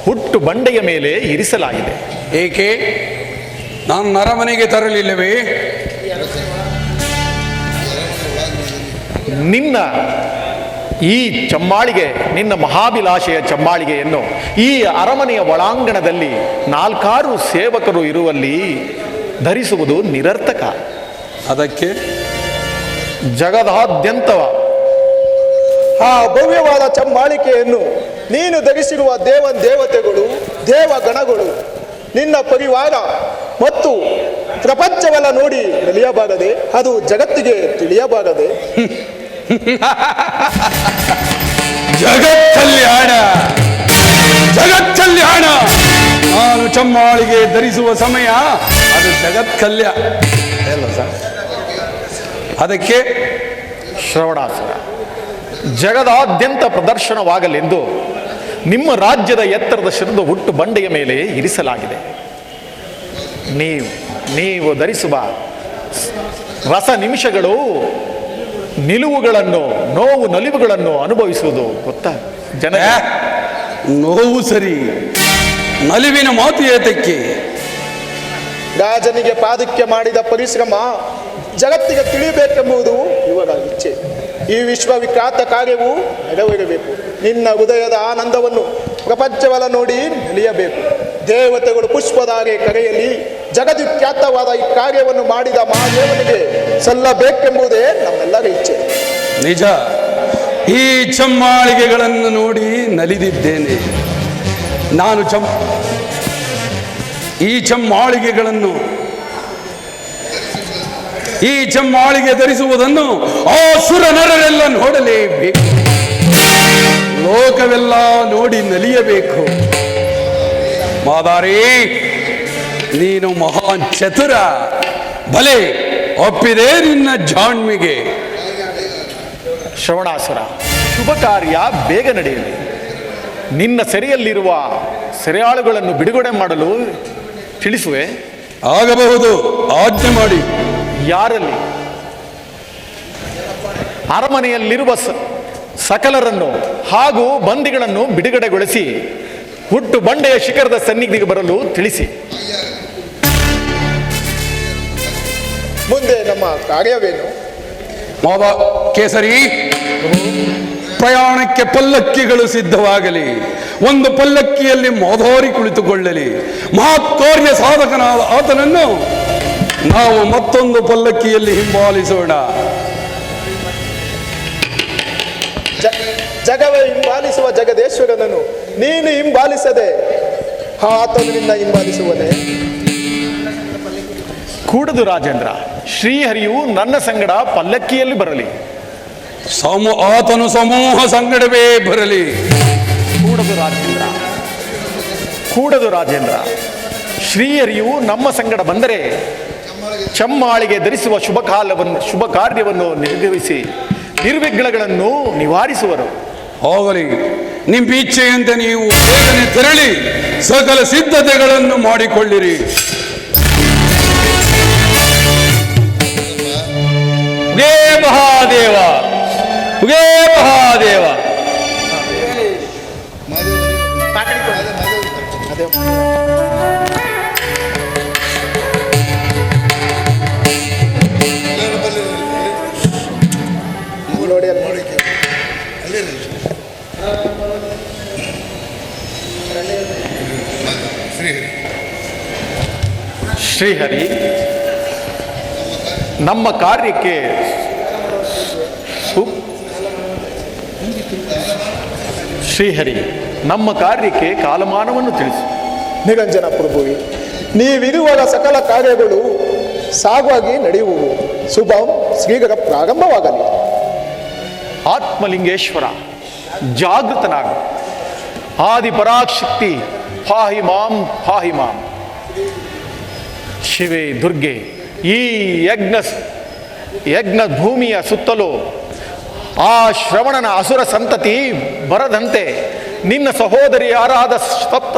ಹುಟ್ಟು ಬಂಡೆಯ ಮೇಲೆ ಇರಿಸಲಾಗಿದೆ.
ಏಕೆ ನಾನು ಅರಮನೆಗೆ ತರಲಿಲ್ಲವೇ?
ನಿನ್ನ ಈ ಚಮ್ಮಾಳಿಗೆ, ನಿನ್ನ ಮಹಾಭಿಲಾಷೆಯ ಚಮ್ಮಾಳಿಗೆಯನ್ನು ಈ ಅರಮನೆಯ ಒಳಾಂಗಣದಲ್ಲಿ 4 ಸೇವಕರು ಇರುವಲ್ಲಿ ಧರಿಸುವುದು ನಿರರ್ಥಕ.
ಅದಕ್ಕೆ
ಜಗದಾದ್ಯಂತವ
ಆ ಭವ್ಯವಾದ ಚಮ್ಮಾಳಿಕೆಯನ್ನು ನೀನು ಧರಿಸಿರುವ ದೇವತೆಗಳು, ದೇವಗಣಗಳು, ನಿನ್ನ ಪರಿವಾರ ಮತ್ತು ಪ್ರಪಂಚವೆಲ್ಲ ನೋಡಿ ನಲಿಯಬಾರದೆ, ಅದು ಜಗತ್ತಿಗೆ ತಿಳಿಯಬಾರದೆ.
ಜಗತ್ಕಲ್ಯಾಣ, ಜಗತ್ಕಲ್ಯಾಣ. ನಾನು ಚಮ್ಮಾಳಿಗೆ ಧರಿಸುವ ಸಮಯ ಅದು ಜಗತ್ಕಲ್ಯಾಣ ಅಲ್ಲ ಸರ್. ಅದಕ್ಕೆ
ಶ್ರವಣಾಸುರ ಜಗದಾದ್ಯಂತ ಪ್ರದರ್ಶನವಾಗಲೆಂದು ನಿಮ್ಮ ರಾಜ್ಯದ ಎತ್ತರದ ಶಿರದ ಹುಟ್ಟು ಬಂಡೆಯ ಮೇಲೆ ಇರಿಸಲಾಗಿದೆ. ನೀವು ಧರಿಸುವ ರಸ ನಿಮಿಷಗಳು ನಿಲುವುಗಳನ್ನು, ನೋವು ನಲಿವುಗಳನ್ನು ಅನುಭವಿಸುವುದು ಗೊತ್ತಾ? ಜನ
ನೋವು ಸರಿ, ನಲಿವಿನ ಮಾತು ಏತಕ್ಕೆ?
ರಾಜನಿಗೆ ಪಾದಕ್ಕೆ ಮಾಡಿದ ಪರಿಶ್ರಮ ಜಗತ್ತಿಗೆ ತಿಳಿಬೇಕೆಂಬುದು ಇವರ ಇಚ್ಛೆ. ಈ ವಿಶ್ವವಿಖ್ಯಾತ ಕಾರ್ಯವು ನೆರವೇರಬೇಕು. ನಿನ್ನ ಹೃದಯದ ಆನಂದವನ್ನು ಪ್ರಪಂಚವೆಲ್ಲ ನೋಡಿ ನಲಿಯಬೇಕು. ದೇವತೆಗಳು ಪುಷ್ಪಧಾರೆ ಕರೆಯಲ್ಲಿ ಜಗದ್ವಿಖ್ಯಾತವಾದ ಈ ಕಾರ್ಯವನ್ನು ಮಾಡಿದ ಮಹಾದೇವನಿಗೆ ಸಲ್ಲಬೇಕೆಂಬುದೇ ನಮ್ಮೆಲ್ಲರ ಇಚ್ಛೆ.
ನಿಜ, ಈ ಚಮ್ಮಾಳಿಗೆಗಳನ್ನು ನೋಡಿ ನಲಿದಿದ್ದೇನೆ ನಾನು. ಈ ಚಮ್ಮಾಳಿಗೆ ಧರಿಸುವುದನ್ನು ಆ ಸುರ ನರರೆಲ್ಲ ನೋಡಲೇಬೇಕು. ಲೋಕವೆಲ್ಲ ನೋಡಿ ನಲಿಯಬೇಕು. ಮಾದಾರಿ, ನೀನು ಮಹಾನ್ ಚತುರ. ಬಲೆ ಒಪ್ಪಿದೆ ನಿನ್ನ ಜಾಣ್ಮೆಗೆ.
ಶ್ರವಣಾಸುರ, ಶುಭ ಕಾರ್ಯ ಬೇಗ ನಡೆಯಲಿ. ನಿನ್ನ ಸೆರೆಯಲ್ಲಿರುವ ಸೆರೆಯಾಳುಗಳನ್ನು ಬಿಡುಗಡೆ ಮಾಡಲು ತಿಳಿಸುವೆ.
ಆಗಬಹುದು, ಆಜ್ಞೆ ಮಾಡಿ.
ಯಾರಲ್ಲಿ? ಅರಮನೆಯಲ್ಲಿರುವ ಸಕಲರನ್ನು ಹಾಗೂ ಬಂದಿಗಳನ್ನು ಬಿಡುಗಡೆಗೊಳಿಸಿ ಹುಟ್ಟು ಬಂಡೆಯ ಶಿಖರದ ಸನ್ನಿಧಿಗೆ ಬರಲು ತಿಳಿಸಿ.
ಮುಂದೆ ನಮ್ಮ ಕಾರ್ಯವೇನು?
ಕೇಸರಿ, ಪ್ರಯಾಣಕ್ಕೆ ಪಲ್ಲಕ್ಕಿಗಳು ಸಿದ್ಧವಾಗಲಿ. ಒಂದು ಪಲ್ಲಕ್ಕಿಯಲ್ಲಿ ಮಾಧಾರಿ ಕುಳಿತುಕೊಳ್ಳಲಿ. ಮಹತ್ಕಾರ್ಯ ಸಾಧಕನಾದ ಆತನನ್ನು ನಾವು ಮತ್ತೊಂದು ಪಲ್ಲಕ್ಕಿಯಲ್ಲಿ ಹಿಂಬಾಲಿಸೋಣ.
ಜಗವೇ ಹಿಂಬಾಲಿಸುವ ಜಗದೇಶ್ವರನನ್ನು ನೀನು ಹಿಂಬಾಲಿಸದೆ ಆತನು ನಿನ್ನ ಹಿಂಬಾಲಿಸುವನೇ?
ಕೂಡದು ರಾಜೇಂದ್ರ, ಶ್ರೀಹರಿಯು ನನ್ನ ಸಂಗಡ ಪಲ್ಲಕ್ಕಿಯಲ್ಲಿ ಬರಲಿ.
ಆತನು ಸಮೂಹ ಸಂಗಡವೇ ಬರಲಿ.
ಕೂಡದು ರಾಜೇಂದ್ರ. ಶ್ರೀಹರಿಯು ನಮ್ಮ ಸಂಗಡ ಬಂದರೆ ಚಮ್ಮಾಳಿಗೆ ಧರಿಸುವ ಶುಭ ಕಾರ್ಯವನ್ನು ನಿರ್ವಹಿಸಿ ನಿರ್ವಿಘ್ನಗಳನ್ನು ನಿವಾರಿಸುವರು.
ಹೋಗಲಿ, ನಿಮ್ಮ ಇಚ್ಛೆಯಂತೆ ನೀವು ಬೇಗನೆ ತೆರಳಿ ಸಕಲ ಸಿದ್ಧತೆಗಳನ್ನು ಮಾಡಿಕೊಳ್ಳಿರಿ.
ಉಗೇ ಮಹಾದೇವ, ಉಗೇ ಮಹಾದೇವ.
ಶ್ರೀಹರಿ, ನಮ್ಮ ಕಾರ್ಯಕ್ಕೆ ಶ್ರೀಹರಿ ನಮ್ಮ ಕಾರ್ಯಕ್ಕೆ ಕಾಲಮಾನವನ್ನು ತಿಳಿಸು.
ನಿರಂಜನ ಪ್ರಭುವೆ, ನೀವಿರುವಾಗ ಸಕಲ ಕಾರ್ಯಗಳು ಸಾಗುವಾಗಿ ನಡೆಯುವು. ಶುಭಂ ಶ್ರೀಗರ ಪ್ರಾರಂಭವಾಗಲಿ.
ಆತ್ಮಲಿಂಗೇಶ್ವರ ಜಾಗೃತನಾಗ. ಆದಿ ಪರಾಶಕ್ತಿ ಪಾಹಿ ಮಾಂ ಪಾಹಿ ಮಾಂ. ಶಿವೆ ದುರ್ಗೆ, ಈ ಯಜ್ಞ ಭೂಮಿಯ ಸುತ್ತಲೂ ಆ ಶ್ರವಣನ ಅಸುರ ಸಂತತಿ ಬರದಂತೆ ನಿನ್ನ ಸಹೋದರಿಯಾರಾದ ಸಪ್ತ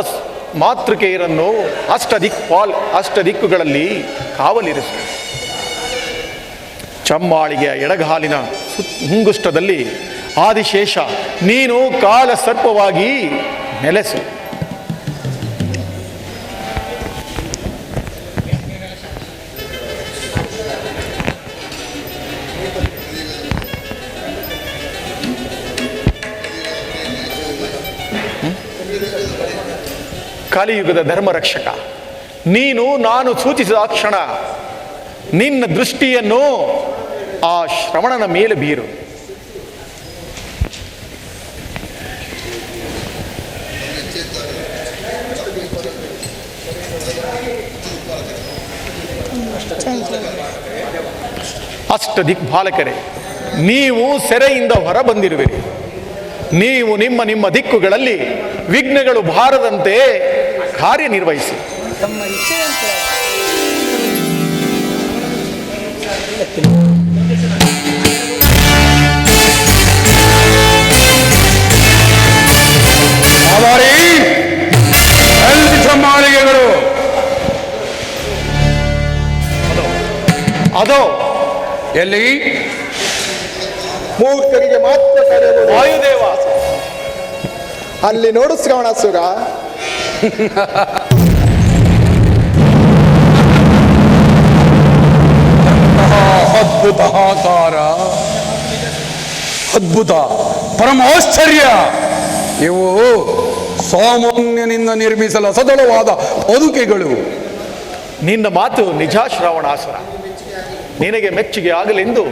ಮಾತೃಕೆಯರನ್ನು ಅಷ್ಟದಿಕ್ಕುಗಳಲ್ಲಿ ಕಾವಲಿರಿಸು. ಚಮ್ಮಾಳಿಗೆಯ ಎಡಗಾಲಿನ ಮುಂಗುಷ್ಟದಲ್ಲಿ ಆದಿಶೇಷ ನೀನು ಕಾಲ ಸರ್ಪವಾಗಿ ನೆಲೆಸು. ಕಲಿಯುಗದ ಧರ್ಮರಕ್ಷಕ ನೀನು. ನಾನು ಸೂಚಿಸಿದ ಕ್ಷಣ ನಿನ್ನ ದೃಷ್ಟಿಯನ್ನು ಆ ಶ್ರವಣನ ಮೇಲೆ ಬೀರು. ಅಷ್ಟದಿಕ್ಪಾಲಕರೇ, ನೀವು ಸೆರೆಯಿಂದ ಹೊರ ಬಂದಿರುವಿರಿ. ನೀವು ನಿಮ್ಮ ದಿಕ್ಕುಗಳಲ್ಲಿ ವಿಘ್ನಗಳು ಬಾರದಂತೆ ಕಾರ್ಯನಿರ್ವಹಿಸಿ.
ಚಮ್ಮಾಳಿಗೆಗಳು
ಅದೋ
ಎಲ್ಲಿ?
ಮೂರ್ಖರಿಗೆ ಮಾತ್ರ ಕಾರ್ಯಗಳು.
ವಾಯುದೇವ,
ಅಲ್ಲಿ ನೋಡು ಶ್ರವಣಾಸುರ.
ಅದ್ಭುತ ಆಕಾರ, ಅದ್ಭುತ, ಪರಮಾಶ್ಚರ್ಯ. ಇವು ಸಾಮಾನ್ಯನಿಂದ ನಿರ್ಮಿಸಲು ಸದಳವಾದ ಬದುಕೆಗಳು.
ನಿನ್ನ ಮಾತು ನಿಜ ಶ್ರವಣಾಸುರ. ನಿನಗೆ ಮೆಚ್ಚುಗೆ ಆಗಲೆಂದು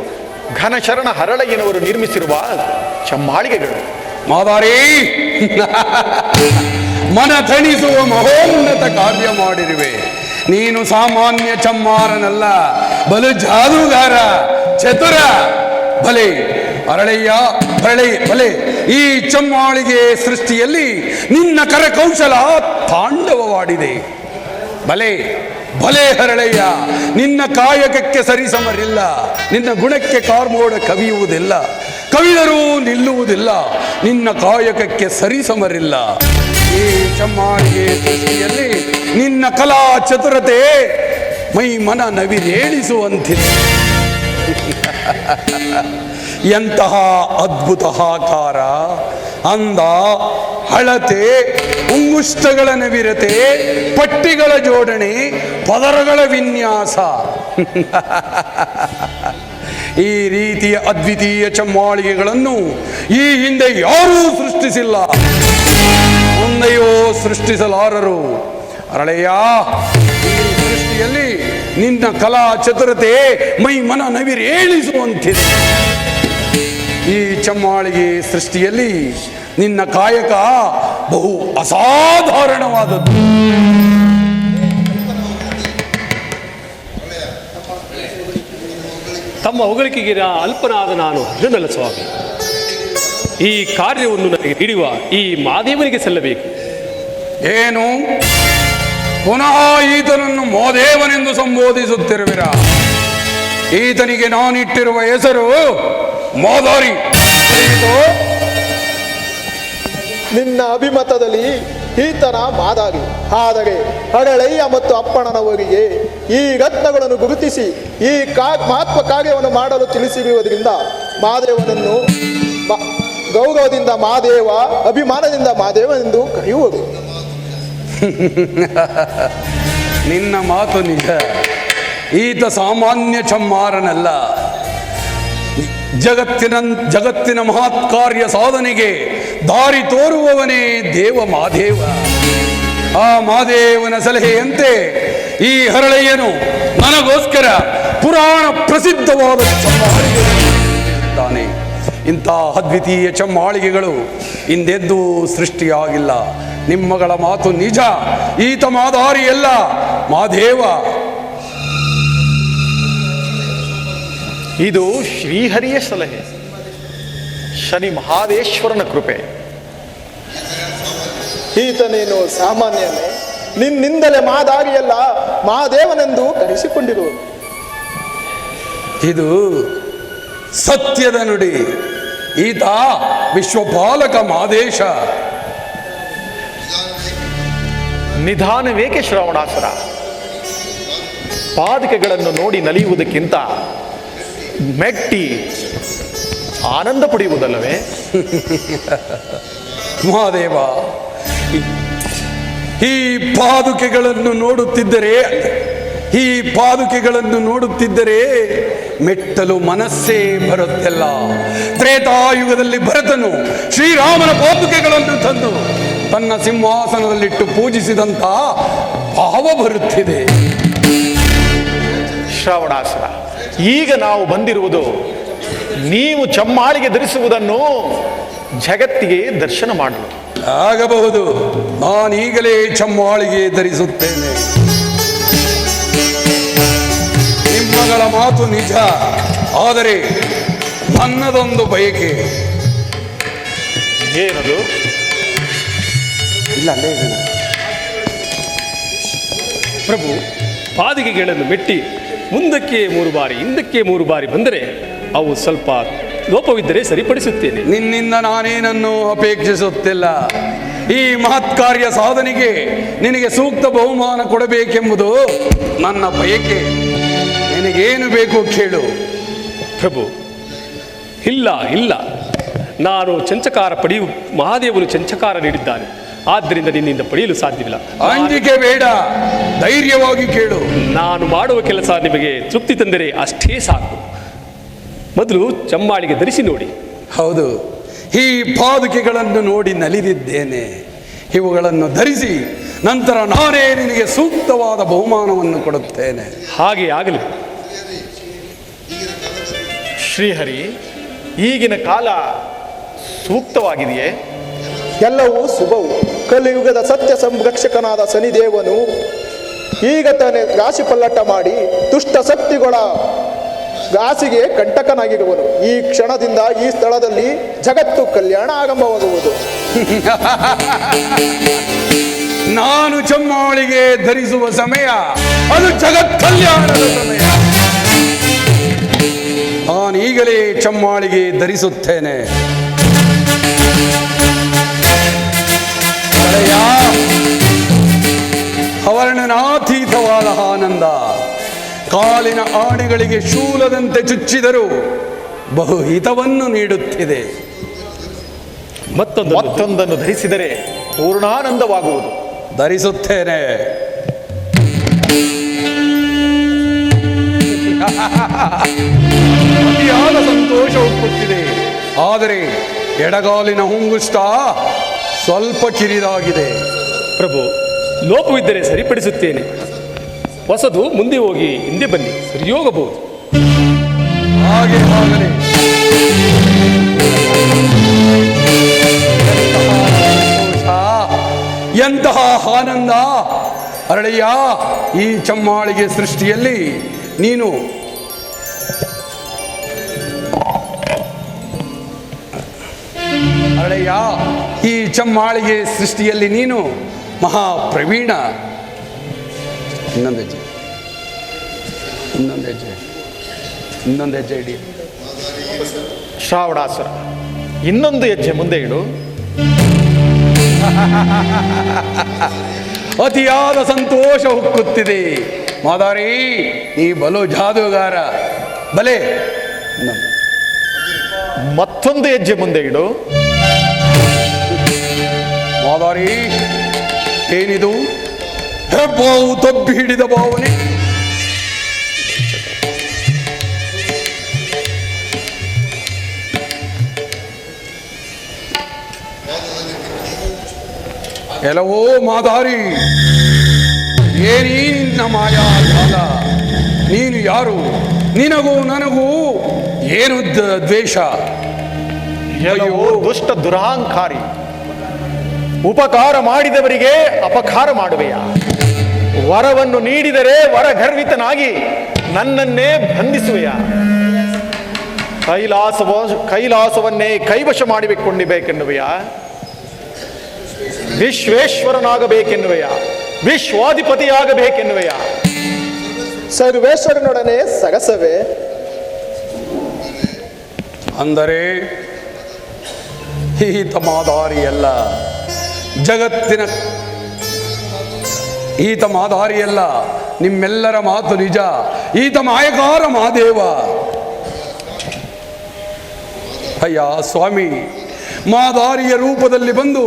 ಘನಶರಣ ಹರಳಯ್ಯನವರು ನಿರ್ಮಿಸಿರುವ ಚಮ್ಮಾಳಿಗೆಗಳು.
ಮಾದಾರಿ, ಮನ ತಣಿಸುವ ಮಹೋನ್ನತ ಕಾರ್ಯ ಮಾಡಿರುವೆ. ನೀನು ಸಾಮಾನ್ಯ ಚಮ್ಮಾರನಲ್ಲ, ಬಲು ಜಾದೂಗಾರ, ಚತುರ. ಭಲೆ ಅರಳಯ್ಯ, ಬಲೆ ಈ ಚಮ್ಮಾಳಿಗೆ ಸೃಷ್ಟಿಯಲ್ಲಿ ನಿನ್ನ ಕರಕೌಶಲ ತಾಂಡವವಾಡಿದೆ. ಬಲೆ ಹರಳಯ್ಯ, ನಿನ್ನ ಕಾಯಕಕ್ಕೆ ಸರಿಸಮರಿಲ್ಲ. ನಿನ್ನ ಗುಣಕ್ಕೆ ಕಾರ್ಮೋಡ ಕವಿಯುವುದಿಲ್ಲ, ಕವಿದರೂ ನಿಲ್ಲುವುದಿಲ್ಲ. ನಿನ್ನ ಕಾಯಕಕ್ಕೆ ಸರಿಸಮರಿಲ್ಲ. ಈ ಚಮ್ಮಾಳಿಗೆ ಸೃಷ್ಟಿಯಲ್ಲಿ ನಿನ್ನ ಕಲಾ ಚತುರತೆ ಮೈ ಮನ ನವಿರೇಳಿಸುವಂತಿದೆ. ಎಂತಹ ಅದ್ಭುತ ಆಕಾರ, ಅಂದ, ಹಳತೆ, ಮುಂಗುಷ್ಟಗಳ ನವಿರತೆ, ಪಟ್ಟಿಗಳ ಜೋಡಣೆ, ಪದರಗಳ ವಿನ್ಯಾಸ. ಈ ರೀತಿಯ ಅದ್ವಿತೀಯ ಚಮ್ಮಾಳಿಗೆಗಳನ್ನು ಈ ಹಿಂದೆ ಯಾರೂ ಸೃಷ್ಟಿಸಿಲ್ಲ, ಮುಂದೆಯೂ ಸೃಷ್ಟಿಸಲಾರರು. ಅರಳೆಯ, ಈ ಸೃಷ್ಟಿಯಲ್ಲಿ ನಿನ್ನ ಕಲಾ ಚತುರತೆ ಮೈ ಮನ ನವಿರೇಳಿಸುವಂತಿದೆ. ಈ ಚಮ್ಮಾಳಿಗೆ ಸೃಷ್ಟಿಯಲ್ಲಿ ನಿನ್ನ ಕಾಯಕ ಬಹು ಅಸಾಧಾರಣವಾದದ್ದು.
ತಮ್ಮ ಹೊಗಳಿಕೆಗೆ ಅಲ್ಪನಾದ ನಾನು ಅರ್ಜುನಲ್ಲ ಸ್ವಾಮಿ. ಈ ಕಾರ್ಯವನ್ನು ನನಗೆ ನೀಡುವ ಈ ಮಾದೇವನಿಗೆ ಸಲ್ಲಬೇಕು.
ಏನು ಪುನಃ ಈತನನ್ನು ಮಾದೇವನೆಂದು ಸಂಬೋಧಿಸುತ್ತಿರುವಿರ? ಈತನಿಗೆ ನಾನಿಟ್ಟಿರುವ ಹೆಸರು ಮಾದಾರಿ.
ನಿನ್ನ ಅಭಿಮತದಲ್ಲಿ ಈತನ ಮಾದಾರಿ. ಆದರೆ ಹಡಳಯ್ಯ ಮತ್ತು ಅಪ್ಪಣ್ಣನವರಿಗೆ ಈ ರತ್ನಗಳನ್ನು ಗುರುತಿಸಿ ಈ ಮಹತ್ವ ಕಾರ್ಯವನ್ನು ಮಾಡಲು ತಿಳಿಸಿರುವುದರಿಂದ ಮಾದೇವನನ್ನು ಗೌರವದಿಂದ ಮಾದೇವ, ಅಭಿಮಾನದಿಂದ ಮಾದೇವನೆಂದು ಕರೆಯುವುದು.
ನಿನ್ನ ಮಾತು ನಿಜ. ಈತ ಸಾಮಾನ್ಯ ಚಮ್ಮಾರನಲ್ಲ. ಜಗತ್ತಿನ ಮಹತ್ ಕಾರ್ಯ ಸಾಧನೆಗೆ ದಾರಿ ತೋರುವವನೇ ದೇವ ಮಾದೇವ. ಆ ಮಾದೇವನ ಸಲಹೆಯಂತೆ ಈ ಹರಳಯ್ಯನು ನನಗೋಸ್ಕರ ಪುರಾಣ ಪ್ರಸಿದ್ಧವಾದ ಚಮ್ಮಾಳಿಗೆತಾನೆ. ಇಂಥ ಅದ್ವಿತೀಯ ಚಮ್ಮಾಳಿಗೆಗಳು ಹಿಂದೆಂದೂ ಸೃಷ್ಟಿಯಾಗಿಲ್ಲ. ನಿಮ್ಮಗಳ ಮಾತು ನಿಜ. ಈತ ಮಾದಾರಿಯಲ್ಲ, ಮಾದೇವ.
ಇದು ಶ್ರೀಹರಿಯ ಸಲಹೆ, ಶನಿ ಮಹಾದೇಶ್ವರನ ಕೃಪೆ.
ಈತನೇನು ಸಾಮಾನ್ಯನೇ? ನಿನ್ನಿಂದಲೇ ಮಾದಾರಿಯಲ್ಲ, ಮಾದೇವನೆಂದು ಕರೆಸಿಕೊಂಡಿರುವುದು.
ಇದು ಸತ್ಯದ ನುಡಿ. ಈತ ವಿಶ್ವಪಾಲಕ ಮಾದೇಶ.
ನಿಧಾನವೇಕೆ ಶ್ರವಣಾಸುರ? ಪಾದಕೆಗಳನ್ನು ನೋಡಿ ನಲಿಯುವುದಕ್ಕಿಂತ ಮೆಟ್ಟಿ ಆನಂದ ಪಡೆಯುವುದಲ್ಲವೇ?
ಮಹಾದೇವ, ಈ ಪಾದುಕೆಗಳನ್ನು ನೋಡುತ್ತಿದ್ದರೆ ಮೆಟ್ಟಲು ಮನಸ್ಸೇ ಬರುತ್ತಿಲ್ಲ. ತ್ರೇತಾಯುಗದಲ್ಲಿ ಭರತನು ಶ್ರೀರಾಮನ ಪಾದುಕೆಗಳನ್ನು ತಂದು ತನ್ನ ಸಿಂಹಾಸನದಲ್ಲಿಟ್ಟು ಪೂಜಿಸಿದಂತ ಭಾವ ಬರುತ್ತಿದೆ.
ಶ್ರವಣಾಸುರ, ಈಗ ನಾವು ಬಂದಿರುವುದು ನೀವು ಚಮ್ಮಾಳಿಗೆ ಧರಿಸುವುದನ್ನು ಜಗತ್ತಿಗೆ ದರ್ಶನ ಮಾಡಲು.
ಆಗಬಹುದು. ನಾನೀಗಲೇ ಚಮ್ಮಾಳಿಗೆ ಧರಿಸುತ್ತೇನೆ. ನಿಮ್ಮಗಳ ಮಾತು ನಿಜ. ಆದರೆ ನನ್ನದೊಂದು ಬಯಕೆ.
ಏನದು?
ಇಲ್ಲ, ಅಲ್ಲೇ ಇದೆ
ಪ್ರಭು. ಪಾದಿಗೆಗಳನ್ನು ಮೆಟ್ಟಿ ಮುಂದಕ್ಕೆ 3 ಬಾರಿ ಹಿಂದಕ್ಕೆ 3 ಬಾರಿ ಬಂದರೆ ಅವು ಸ್ವಲ್ಪ ಲೋಪವಿದ್ದರೆ ಸರಿಪಡಿಸುತ್ತೇನೆ.
ನಿನ್ನಿಂದ ನಾನೇನನ್ನು ಅಪೇಕ್ಷಿಸುತ್ತಿಲ್ಲ. ಈ ಮಹತ್ ಕಾರ್ಯ ಸಾಧನೆಗೆ ನಿನಗೆ ಸೂಕ್ತ ಬಹುಮಾನ ಕೊಡಬೇಕೆಂಬುದು ನನ್ನ ಬಯಕೆ. ನಿನಗೇನು ಬೇಕು ಕೇಳು.
ಪ್ರಭು, ಇಲ್ಲ, ನಾನು ಚಂಚಕಾರ ಮಹಾದೇವನು ಚಂಚಕಾರ ನೀಡಿದ್ದಾನೆ. ಆದ್ದರಿಂದ ನಿನ್ನಿಂದ ಪಡೆಯಲು ಸಾಧ್ಯವಿಲ್ಲ.
ಅಂಜಿಕೆ ಬೇಡ, ಧೈರ್ಯವಾಗಿ ಕೇಳು.
ನಾನು ಮಾಡುವ ಕೆಲಸ ನಿಮಗೆ ತೃಪ್ತಿ ತಂದರೆ ಅಷ್ಟೇ ಸಾಕು. ಮೊದಲು ಚಮ್ಮಾಳಿಗೆ ಧರಿಸಿ ನೋಡಿ.
ಹೌದು, ಈ ಪಾದುಕೆಗಳನ್ನು ನೋಡಿ ನಲಿದಿದ್ದೇನೆ. ಇವುಗಳನ್ನು ಧರಿಸಿ ನಂತರ ನಾನೇ ನಿನಗೆ ಸೂಕ್ತವಾದ ಬಹುಮಾನವನ್ನು ಕೊಡುತ್ತೇನೆ.
ಹಾಗೆ ಆಗಲಿ.
ಶ್ರೀಹರಿ, ಈಗಿನ ಕಾಲ ಸೂಕ್ತವಾಗಿದೆಯೇ?
ಎಲ್ಲವೂ ಶುಭವು. ಕಲಿಯುಗದ ಸತ್ಯ ಸಂರಕ್ಷಕನಾದ ಶನಿದೇವನು ಈಗ ತಾನೇ ರಾಶಿ ಪಲ್ಲಟ ಮಾಡಿ ದುಷ್ಟ ಶಕ್ತಿಗಳ ರಾಶಿಗೆ ಕಂಟಕನಾಗಿರುವನು. ಈ ಕ್ಷಣದಿಂದ ಈ ಸ್ಥಳದಲ್ಲಿ ಜಗತ್ತು ಕಲ್ಯಾಣ ಆರಂಭವಾಗುವುದು.
ನಾನು ಚಮ್ಮಾಳಿಗೆ ಧರಿಸುವ ಸಮಯ ಅದು ಜಗತ್ ಕಲ್ಯಾಣದ ಸಮಯ. ನಾನೀಗಲೇ ಚಮ್ಮಾಳಿಗೆ ಧರಿಸುತ್ತೇನೆ. ಅವರ್ಣನಾತೀತವಾದ ಆನಂದ ಕಾಲಿನ ಆಣೆಗಳಿಗೆ ಶೂಲದಂತೆ ಚುಚ್ಚಿದರೂ ಬಹುಹಿತವನ್ನು ನೀಡುತ್ತಿದೆ.
ಮತ್ತೊಂದನ್ನು ಧರಿಸಿದರೆ ಪೂರ್ಣಾನಂದವಾಗುವುದು.
ಧರಿಸುತ್ತೇನೆ. ಅತಿಯಾದ ಸಂತೋಷ ಉಕ್ಕುತ್ತಿದೆ. ಆದರೆ ಎಡಗಾಲಿನ ಹುಂಗುಷ್ಟ ಸ್ವಲ್ಪ ಕಿರಿದಾಗಿದೆ.
ಪ್ರಭು, ಲೋಪವಿದ್ದರೆ ಸರಿಪಡಿಸುತ್ತೇನೆ. ಹೊಸದು ಮುಂದೆ ಹೋಗಿ ಹಿಂದೆ ಬನ್ನಿ, ಸರಿಯೋಗಬಹುದು.
ಹಾಗೆ ಆಗಲಿ. ಎಂತಹ ಆನಂದ ಅರಳಯ್ಯ! ಈ ಚಮ್ಮಾಳಿಗೆ ಸೃಷ್ಟಿಯಲ್ಲಿ ನೀನು ಅರಳಯ್ಯ, ಈ ಚಮ್ಮಾಳಿಗೆ ಸೃಷ್ಟಿಯಲ್ಲಿ ನೀನು ಮಹಾಪ್ರವೀಣ. ಇನ್ನೊಂದು ಹೆಜ್ಜೆ, ಇನ್ನೊಂದು ಹೆಜ್ಜೆ, ಇನ್ನೊಂದು ಹೆಜ್ಜೆ ಇಡಿ.
ಶ್ರಾವಣಾಸುರ, ಇನ್ನೊಂದು ಹೆಜ್ಜೆ ಮುಂದೆ ಇಡು.
ಅತಿಯಾದ ಸಂತೋಷ ಹುಕ್ಕುತ್ತಿದೆ. ಮಾದಾರಿ, ನೀ ಬಲು ಜಾದೂಗಾರ. ಬಲೆ,
ಮತ್ತೊಂದು ಹೆಜ್ಜೆ ಮುಂದೆ ಇಡು.
ಮಾದಾರಿ, ಏನಿದು? ಹೆಬ್ಬಾವು ತಬ್ಬಿ ಹಿಡಿದ ಭಾವನೆ. ಎಲ್ಲವೋ ಮಾದಾರಿ, ಏನೇ ನಿನ್ನ ಮಾಯಾ ಜಾಲ? ನೀನು ಯಾರು? ನಿನಗೂ ನನಗೂ ಏನು ದ್ವೇಷ?
ಎಲ್ಲವೋ ದುಷ್ಟ ದುರಹಂಕಾರಿ. ಉಪಕಾರ ಮಾಡಿದವರಿಗೆ ಅಪಕಾರ ಮಾಡುವೆಯ? ವರವನ್ನು ನೀಡಿದರೆ ವರಗರ್ವಿತನಾಗಿ ನನ್ನನ್ನೇ ಬಂಧಿಸುವೆಯ? ಕೈಲಾಸವನ್ನೇ ಕೈವಶ ಮಾಡಿಕೊಂಡಿಬೇಕೆನ್ನುವೆಯ? ವಿಶ್ವೇಶ್ವರನಾಗಬೇಕೆನ್ನುವೆಯ? ವಿಶ್ವಾಧಿಪತಿಯಾಗಬೇಕೆನ್ನುವೆಯ? ಸರ್ವೇಶ್ವರನೊಡನೆ ಸಗಸವೇ?
ಅಂದರೆ ಈತ ಮಾದಾರಿಯಲ್ಲ, ಜಗತ್ತಿನ ಈತ ಮಾದಾರಿಯಲ್ಲ. ನಿಮ್ಮೆಲ್ಲರ ಮಾತು ನಿಜ. ಈತ ಮಾಯಕಾರ ಮಹಾದೇವ. ಅಯ್ಯ ಸ್ವಾಮಿ, ಮಾದಾರಿಯ ರೂಪದಲ್ಲಿ ಬಂದು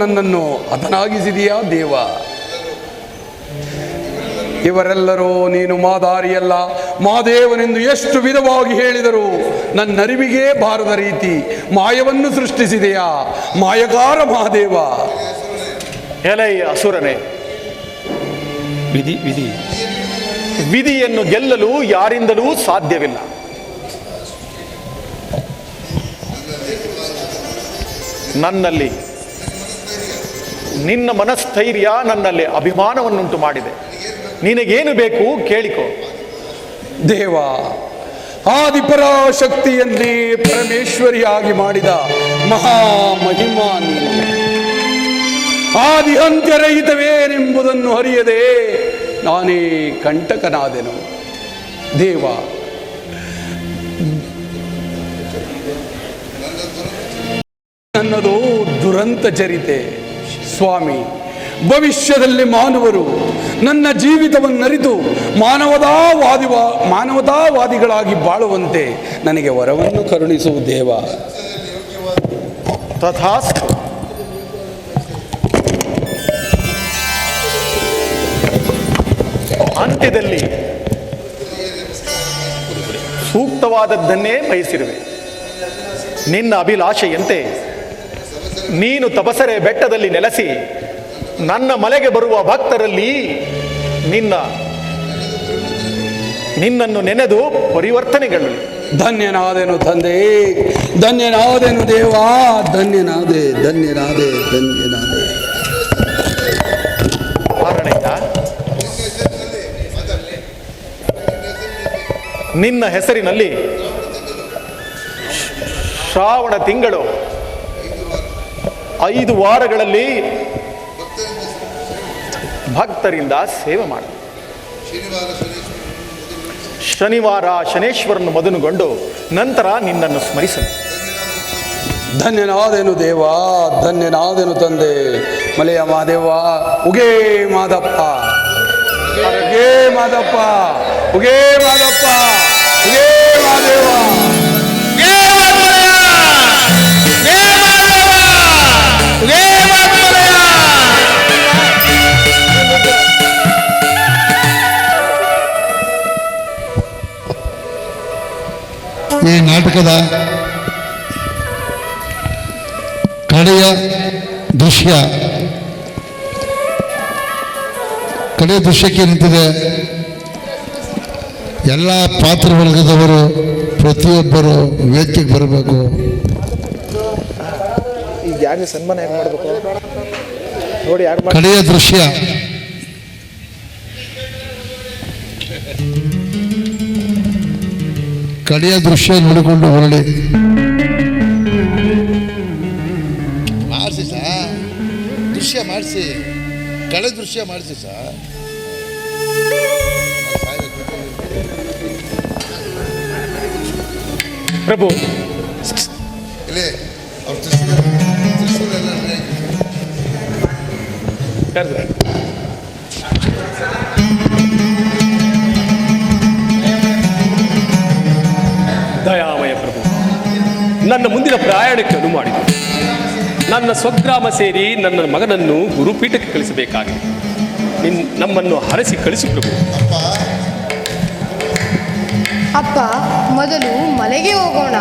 ನನ್ನನ್ನು ಹತನಾಗಿಸಿದೆಯಾ ದೇವ? ಇವರೆಲ್ಲರೂ ನೀನು ಮಾದಾರಿಯಲ್ಲ, ಮಾದೇವನೆಂದು ಎಷ್ಟು ವಿಧವಾಗಿ ಹೇಳಿದರು ನನ್ನರಿವಿಗೆ ಬಾರದ ರೀತಿ ಮಾಯವನ್ನು ಸೃಷ್ಟಿಸಿದೆಯಾ ಮಾಯಕಾರ ಮಹಾದೇವ?
ಎಲೈ ಅಸುರನೇ,
ವಿಧಿ ವಿಧಿ
ವಿಧಿಯನ್ನು ಗೆಲ್ಲಲು ಯಾರಿಂದಲೂ ಸಾಧ್ಯವಿಲ್ಲ. ನನ್ನಲ್ಲಿ ನಿನ್ನ ಮನಸ್ಥೈರ್ಯ ನನ್ನಲ್ಲಿ ಅಭಿಮಾನವನ್ನುಂಟು ಮಾಡಿದೆ. ನಿನಗೇನು ಬೇಕು ಕೇಳಿಕೋ.
ದೇವ, ಆದಿಪರಾಶಕ್ತಿಯನ್ನೇ ಪರಮೇಶ್ವರಿಯಾಗಿ ಮಾಡಿದ ಮಹಾಮಹಿಮಾ ನೀನು. ಆದಿ ಅಂತ್ಯರಹಿತವೇನೆಂಬುದನ್ನು ಅರಿಯದೆ ನಾನೇ ಕಂಟಕನಾದೆನು. ದೇವ, ನನ್ನದು ದುರಂತ ಚರಿತೆ. ಸ್ವಾಮಿ, ಭವಿಷ್ಯದಲ್ಲಿ ಮಾನವರು ನನ್ನ ಜೀವಿತವನ್ನರಿತು ಮಾನವತಾವಾದಿಗಳಾಗಿ ಬಾಳುವಂತೆ ನನಗೆ ವರವನ್ನು ಕರುಣಿಸು ದೇವ.
ತಥಾಸ್ತು. ಅಂತ್ಯದಲ್ಲಿ ಸೂಕ್ತವಾದದ್ದನ್ನೇ ಬಯಸಿರುವೆ. ನಿನ್ನ ಅಭಿಲಾಷೆಯಂತೆ ನೀನು ತಪಸರೆ ಬೆಟ್ಟದಲ್ಲಿ ನೆಲೆಸಿ ನನ್ನ ಮಲೆಗೆ ಬರುವ ಭಕ್ತರಲ್ಲಿ ನಿನ್ನನ್ನು ನೆನೆದು ಪರಿವರ್ತನೆಗಳು.
ಧನ್ಯನಾದೆನು ತಂದೆ, ಧನ್ಯನಾದೆನು ದೇವ, ಧನ್ಯನಾದೆ.
ಕಾರಣಯ್ಯ, ನಿನ್ನ ಹೆಸರಿನಲ್ಲಿ ಶ್ರಾವಣ ತಿಂಗಳು 5 ವಾರಗಳಲ್ಲಿ ಭಕ್ತರಿಂದ ಸೇವೆ ಮಾಡ. ಶನಿವಾರ ಶನೇಶ್ವರನ್ನು ಮೊದಲುಗೊಂಡು ನಂತರ ನಿನ್ನನ್ನು ಸ್ಮರಿಸಲು.
ಧನ್ಯನಾದೆನು ದೇವ, ಧನ್ಯನಾದೆನು ತಂದೆ. ಮಲೆಯ ಮಾದೇವ, ಉಗೇ ಮಾದಪ್ಪ, ಉಗೇ ಮಾದಪ್ಪ, ಉಗೇ ಮಾದಪ್ಪ, ಉಗೇ ಮಾದೇವ.
ಈ ನಾಟಕದ ಕಡೆಯ ದೃಶ್ಯಕ್ಕೆ ನಿಂತಿದೆ. ಎಲ್ಲ ಪಾತ್ರವರ್ಗದವರು ಪ್ರತಿಯೊಬ್ಬರು ವೇದಿಕೆಗೆ ಬರಬೇಕು.
ಈಗ ಯಾರಿಗೆ ಸನ್ಮಾನ ಹೇಗೆ ಮಾಡಬೇಕು ನೋಡಿ.
ಕಡೆಯ ದೃಶ್ಯ ನೋಡಿಕೊಂಡು ಹೊರಡಿ. ಮಾಡಿಸಿ, ಕಳೆ ದೃಶ್ಯ ಮಾಡಿಸಿ ಸರ್.
ಪ್ರಭು
ಇಲ್ಲಿ ಅವ್ರ ತ್ರಿಶೂಲ ಎಲ್ಲ
ಕರೆದ್ರೆ ದಯಾಮಯ ಪ್ರಭು, ನನ್ನ ಮುಂದಿನ ಪ್ರಯಾಣಕ್ಕೆ ಅನುವು ಮಾಡಿತು. ನನ್ನ ಸ್ವಗ್ರಾಮ ಸೇರಿ ನನ್ನ ಮಗನನ್ನು ಗುರುಪೀಠಕ್ಕೆ ಕಳಿಸಬೇಕಾಗಿದೆ. ನಮ್ಮನ್ನು ಹರಸಿ ಕಳಿಸು ಪ್ರಭು.
ಅಪ್ಪ, ಮೊದಲು ಮಲೆಗೆ ಹೋಗೋಣ,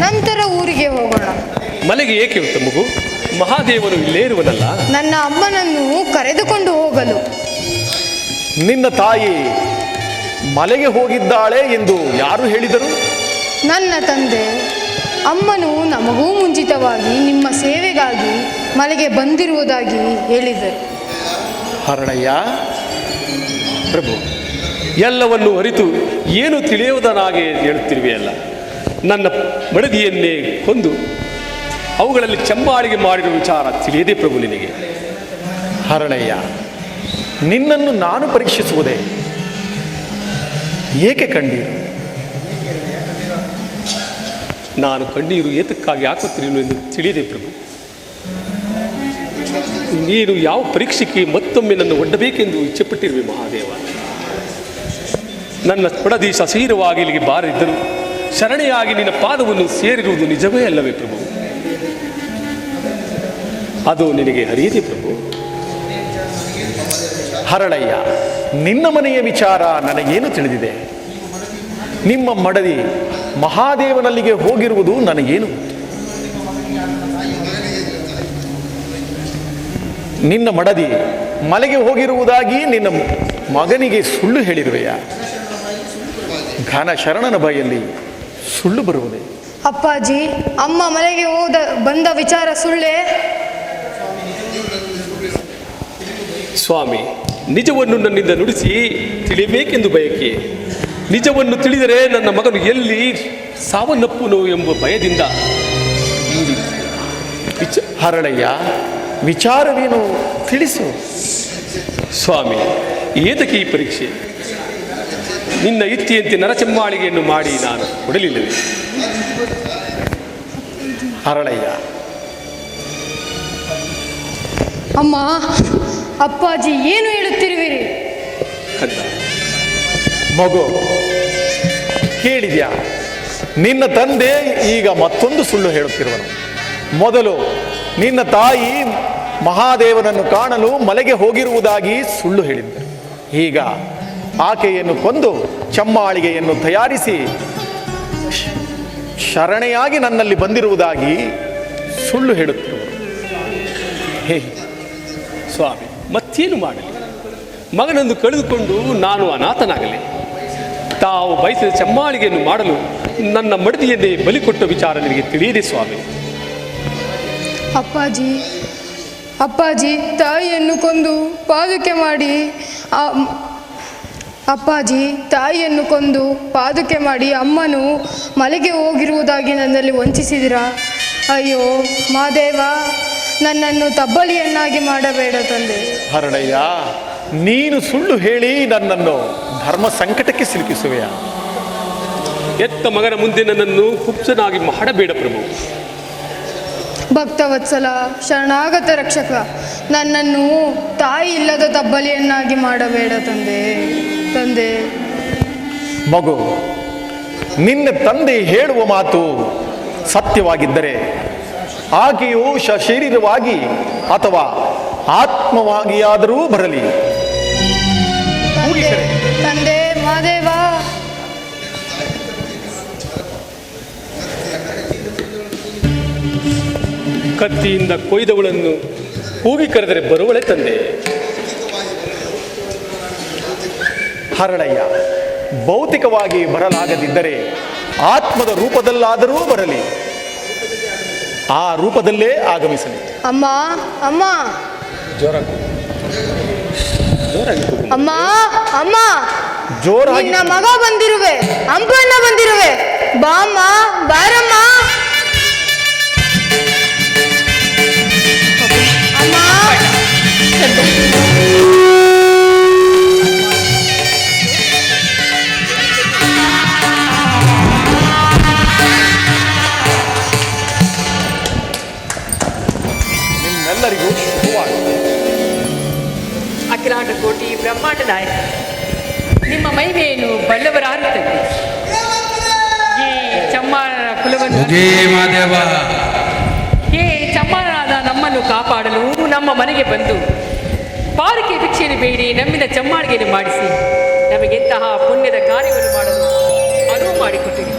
ನಂತರ ಊರಿಗೆ ಹೋಗೋಣ.
ಮಲೆಗೆ ಏಕೆ ಮಗು? ಮಹಾದೇವನು ಇಲ್ಲೇ ಇರುವನಲ್ಲ.
ನನ್ನ ಅಮ್ಮನನ್ನು ಕರೆದುಕೊಂಡು ಹೋಗಲು.
ನಿನ್ನ ತಾಯಿ ಮಲೆಗೆ ಹೋಗಿದ್ದಾಳೆ ಎಂದು ಯಾರು ಹೇಳಿದರು?
ನನ್ನ ತಂದೆ. ಅಮ್ಮನು ನಮಗೂ ಮುಂಚಿತವಾಗಿ ನಿಮ್ಮ ಸೇವೆಗಾಗಿ ಮಲೆಗೆ ಬಂದಿರುವುದಾಗಿ ಹೇಳಿದರು.
ಹರಣಯ್ಯ
ಪ್ರಭು, ಎಲ್ಲವನ್ನು ಅರಿತು ಏನು ತಿಳಿಯುವುದನಾಗೆ ಹೇಳುತ್ತಿರುವೆಯಲ್ಲ. ನನ್ನ ಮಡದಿಯನ್ನೇ ಕೊಂದು ಅವುಗಳಲ್ಲಿ ಚಂಬಾಳಿಗೆ ಮಾಡಿರುವ ವಿಚಾರ ತಿಳಿಯದೆ ಪ್ರಭು ನಿನಗೆ.
ಹರಣಯ್ಯ, ನಿನ್ನನ್ನು ನಾನು ಪರೀಕ್ಷಿಸುವುದೇ? ಏಕೆ ಕಣ್ಣೀರು?
ನಾನು ಕಣ್ಣೀರು ಏತಕ್ಕಾಗಿ ಹಾಕುತ್ತಿರಲು ಎಂದು ತಿಳಿಯದೆ ಪ್ರಭು. ನೀನು ಯಾವ ಪರೀಕ್ಷೆಗೆ ಮತ್ತೊಮ್ಮೆ ನನ್ನ ಒಡ್ಡಬೇಕೆಂದು ಇಚ್ಛೆಪಟ್ಟಿರುವೆ ಮಹಾದೇವ. ನನ್ನ ಪಡದಿ ಸಶೀರವಾಗಿ ಇಲ್ಲಿಗೆ ಬಾರಿದ್ದರು ಶರಣೆಯಾಗಿ ನಿನ್ನ ಪಾದವನ್ನು ಸೇರಿರುವುದು ನಿಜವೇ ಅಲ್ಲವೇ ಪ್ರಭು? ಅದು ನಿನಗೆ ಹರಿಯದೆ ಪ್ರಭು.
ಹರಳಯ್ಯ, ನಿನ್ನ ಮನೆಯ ವಿಚಾರ ನನಗೇನು ತಿಳಿದಿದೆ? ನಿಮ್ಮ ಮಡದಿ ಮಹಾದೇವನಲ್ಲಿಗೆ ಹೋಗಿರುವುದು ನನಗೇನು? ನಿನ್ನ ಮಡದಿ ಮಲೆಗೆ ಹೋಗಿರುವುದಾಗಿ ನಿನ್ನ ಮಗನಿಗೆ ಸುಳ್ಳು ಹೇಳಿರುವೆಯಾ? ಘನ ಶರಣನ ಬಾಯಲ್ಲಿ ಸುಳ್ಳು ಬರುವುದೇ?
ಅಪ್ಪಾಜಿ, ಅಮ್ಮ ಮಲೆಗೆ ಬಂದ ವಿಚಾರ ಸುಳ್ಳೇ?
ಸ್ವಾಮಿ, ನಿಜವನ್ನು ನನ್ನಿಂದ ನುಡಿಸಿ ತಿಳಿಯಬೇಕೆಂದು ಬಯಕೆ. ನಿಜವನ್ನು ತಿಳಿದರೆ ನನ್ನ ಮಗನು ಎಲ್ಲಿ ಸಾವನ್ನಪ್ಪುನು ಎಂಬ ಭಯದಿಂದ.
ಹರಳಯ್ಯ, ವಿಚಾರವೇನು ತಿಳಿಸು.
ಸ್ವಾಮಿ, ಏತಕ್ಕೆ ಈ ಪರೀಕ್ಷೆ? ನಿನ್ನ ಇಚ್ಛೆಯಂತೆ ನರಚಮ್ಮಾಳಿಗೆಯನ್ನು ಮಾಡಿ ನಾನು ಕೊಡಲಿಲ್ಲವೇ?
ಹರಳಯ್ಯ,
ಅಮ್ಮ, ಅಪ್ಪಾಜಿ ಏನು ಹೇಳುತ್ತಿರುವಿರಿ?
ಮಗು, ಕೇಳಿದ್ಯಾ? ನಿನ್ನ ತಂದೆ ಈಗ ಮತ್ತೊಂದು ಸುಳ್ಳು ಹೇಳುತ್ತಿರುವನು. ಮೊದಲು ನಿನ್ನ ತಾಯಿ ಮಹಾದೇವನನ್ನು ಕಾಣಲು ಮಲೆಗೆ ಹೋಗಿರುವುದಾಗಿ ಸುಳ್ಳು ಹೇಳಿದ್ದರು. ಈಗ ಆಕೆಯನ್ನು ಕೊಂದು ಚಮ್ಮಾಳಿಗೆಯನ್ನು ತಯಾರಿಸಿ ಶರಣೆಯಾಗಿ ನನ್ನಲ್ಲಿ ಬಂದಿರುವುದಾಗಿ ಸುಳ್ಳು ಹೇಳುತ್ತಿರುವರು.
ಹೇ ಸ್ವಾಮಿ, ಮತ್ತೇನು ಮಾಡಲಿ? ಮಗನನ್ನು ಕಳೆದುಕೊಂಡು ನಾನು ಅನಾಥನಾಗಲಿ? ತಾವು ಬಯಸಿದ ಚಮ್ಮಾಳಿಗೆಯನ್ನು ಮಾಡಲು ನನ್ನ ಮಡದಿಯನ್ನೇ ಬಲಿ ಕೊಟ್ಟ ವಿಚಾರ ನಿನಗೆ ತಿಳಿಯದೆ ಸ್ವಾಮಿ.
ಅಪ್ಪಾಜಿ, ತಾಯಿಯನ್ನು ಕೊಂದು ಪಾದುಕೆ ಮಾಡಿ ಅಮ್ಮನು ಮಲೆಗೆ ಹೋಗಿರುವುದಾಗಿ ನನ್ನಲ್ಲಿ ವಂಚಿಸಿದಿರಾ? ಅಯ್ಯೋ ಮಾದೇವ, ನನ್ನನ್ನು ತಬ್ಬಲಿಯನ್ನಾಗಿ ಮಾಡಬೇಡ ತಂದೆ.
ಹರಡಯ್ಯ, ನೀನು ಸುಳ್ಳು ಹೇಳಿ ನನ್ನನ್ನು ಧರ್ಮ ಸಂಕಟಕ್ಕೆ ಸಿಲುಕಿಸುವೆಯಾ?
ಎತ್ತ ಮಗನ ಮುಂದೆ ನನ್ನನ್ನು ಕುಪ್ಸನಾಗಿ ಮಾಡಬೇಡ ಪ್ರಭು.
ಭಕ್ತವತ್ಸಲ, ಶರಣಾಗತ ರಕ್ಷಕ, ನನ್ನನ್ನು ತಾಯಿ ಇಲ್ಲದ ತಬ್ಬಲಿಯನ್ನಾಗಿ ಮಾಡಬೇಡ ತಂದೆ.
ಮಗು, ನಿನ್ನ ತಂದೆ ಹೇಳುವ ಮಾತು ಸತ್ಯವಾಗಿದ್ದರೆ ಆಕೆಯು ಶರೀರವಾಗಿ ಅಥವಾ ಆತ್ಮವಾಗಿಯಾದರೂ ಬರಲಿ.
ತಂದೆ ಮಾದೇವ,
ಕತ್ತಿಯಿಂದ ಕೊಯ್ದವಳನ್ನು ಕೂಗಿ ಕರೆದರೆ ಬರುವಳೆ ತಂದೆ.
ಹರಳಯ್ಯ, ಭೌತಿಕವಾಗಿ ಬರಲಾಗದಿದ್ದರೆ ಆತ್ಮದ ರೂಪದಲ್ಲಾದರೂ ಬರಲಿ, ಆ ರೂಪದಲ್ಲೇ ಆಗಮಿಸಲಿ.
ಅಮ್ಮ,
ಜೋರಾಗಿ
ನಿನ್ನ ಮಗ ಬಂದಿರುವೆ, ಅಂಪಣ್ಣ ಬಂದಿರುವೆ, ಬಾಮ್ಮ, ಬಾರಮ್ಮ. ಅಮ್ಮ,
ತಂದೆ.
ನಿಮ್ಮೆಲ್ಲರಿಗೂ ಶುಭವಾಗಲಿ.
ಅಖಿಲಾಂಡ ಕೋಟಿ ಬ್ರಹ್ಮಾಂಡ ನಾಯಕ, ನಿಮ್ಮ ಮಹಿಮೆಯನ್ನು ಬಲ್ಲವರಾರು ತಂದೆ. ಈ ಚಮ್ಮಾರನ ಕುಲವನ್ನು ಚಮ್ಮಾರನಾದ ನಮ್ಮನ್ನು ಕಾಪಾಡಲು ನಮ್ಮ ಮನೆಗೆ ಬಂದು ಪಾಲಿಕೆ ಭಿಕ್ಷೆಯನ್ನು ಬೇಡಿ ನಮ್ಮಿಂದ ಚಮ್ಮಾಳಿಗೆಯನ್ನು ಮಾಡಿಸಿ ನಮಗೆಂತಹ ಪುಣ್ಯದ ಕಾರ್ಯವನ್ನು ಮಾಡಲು ಅನುವು ಮಾಡಿಕೊಟ್ಟಿರಿ.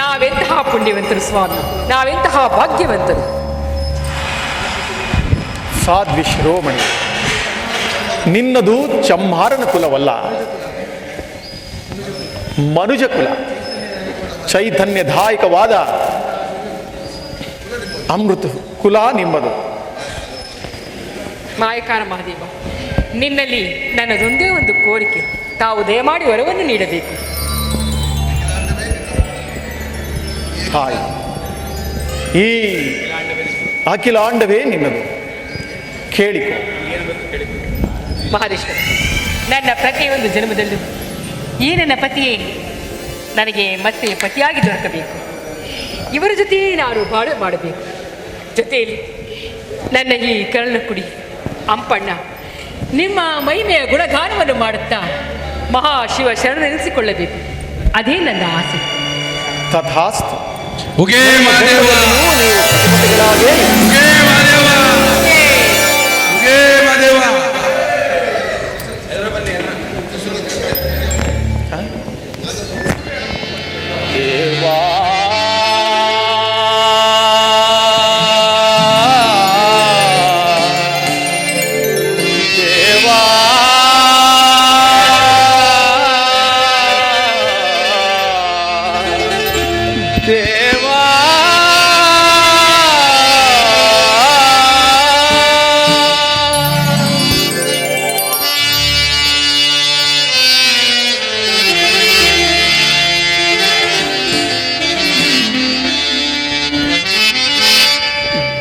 ನಾವೆಂತಹ ಪುಣ್ಯವಂತರು ಸ್ವಾಮಿ, ನಾವೆಂತಹ ಭಾಗ್ಯವಂತರು.
ಸಾಧ್ವಿ ಶಿರೋಮಣಿ, ನಿನ್ನದು ಚಮ್ಮಾರನ ಕುಲವಲ್ಲ, ಮನುಜ ಕುಲ. ಚೈತನ್ಯದಾಯಕವಾದ ಅಮೃತ ಕುಲ ನಿಮ್ಮದು.
ಮಾಯಕಾರ ಮಹಾದೇವ, ನಿನ್ನಲ್ಲಿ ನನ್ನದೊಂದೇ ಒಂದು ಕೋರಿಕೆ, ತಾವು ದಯಮಾಡಿ ವರವನ್ನು ನೀಡಬೇಕು.
ತಾಯಿ, ಈ ಅಖಿಲಾಂಡವೇ ನಿನ್ನದು, ಕೇಳಿಕೊ.
ಮಹದೇಶ್ವರ, ನನ್ನ ಪ್ರತಿಯೊಂದು ಜನ್ಮದಲ್ಲೂ ಈ ನನ್ನ ಪತಿಯೇ ನನಗೆ ಮತ್ತೆ ಪತಿಯಾಗಿ ದೊರಕಬೇಕು. ಇವರ ಜೊತೆ ನಾನು ಬಾಳು ಮಾಡಬೇಕು. ಜೊತೆಯಲ್ಲಿ ನನ್ನ ಈ ಕರಳ ಕುಡಿ ಅಂಪಣ್ಣ ನಿಮ್ಮ ಮಹಿಮೆಯ ಗುಣಗಾನವನ್ನು ಮಾಡುತ್ತಾ ಮಹಾಶಿವ ಶರಣೆನಿಸಿಕೊಳ್ಳಬೇಕು. ಅದೇ ನನ್ನ ಆಸೆ.
ತಥಾಸ್ತು.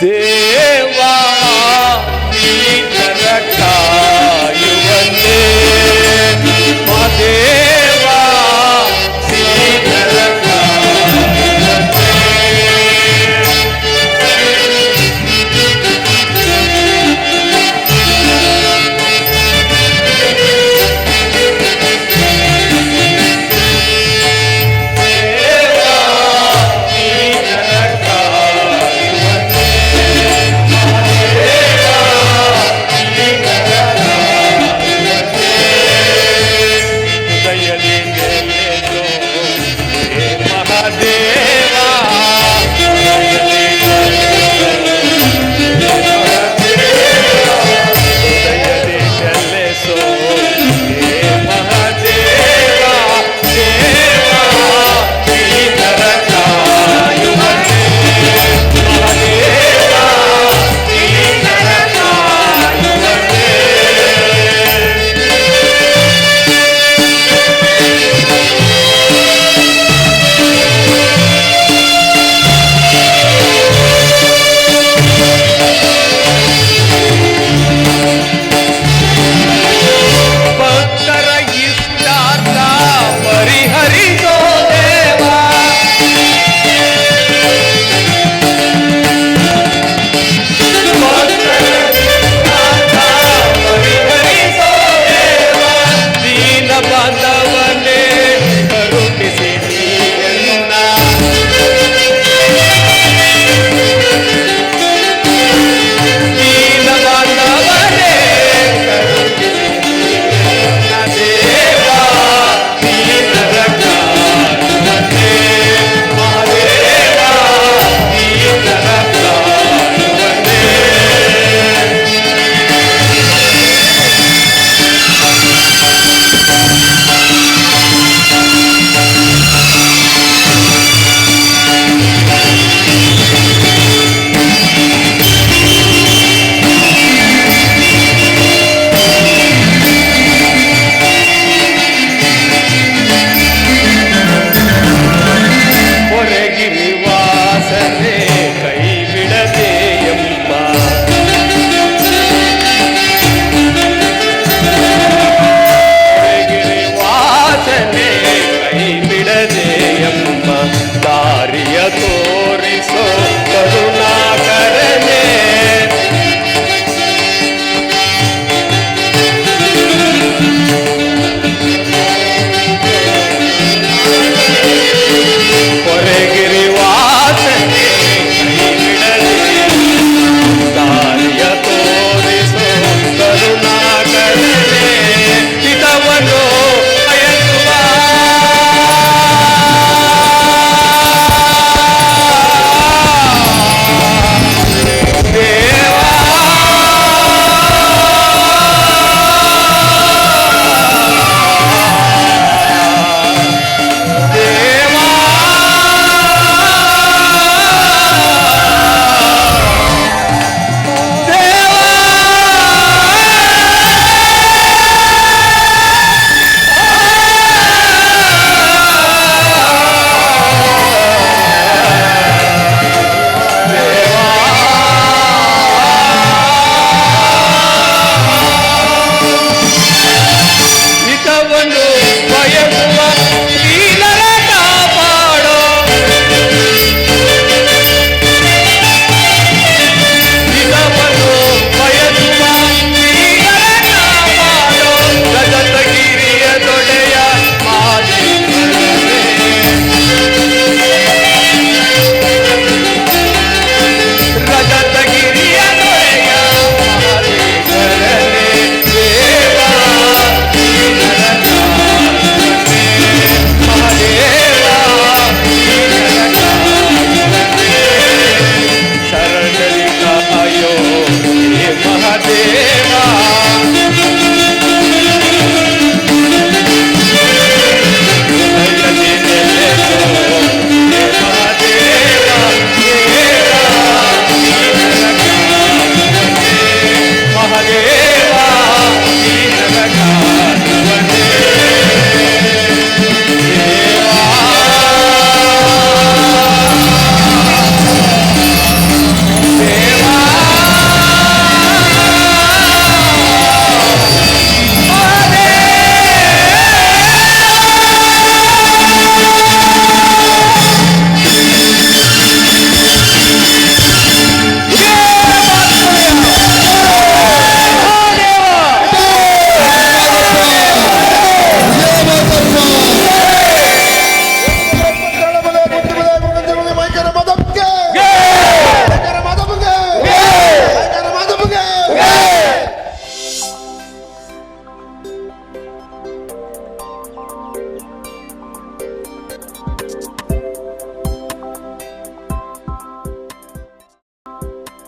ದೇವಾ ನರಕ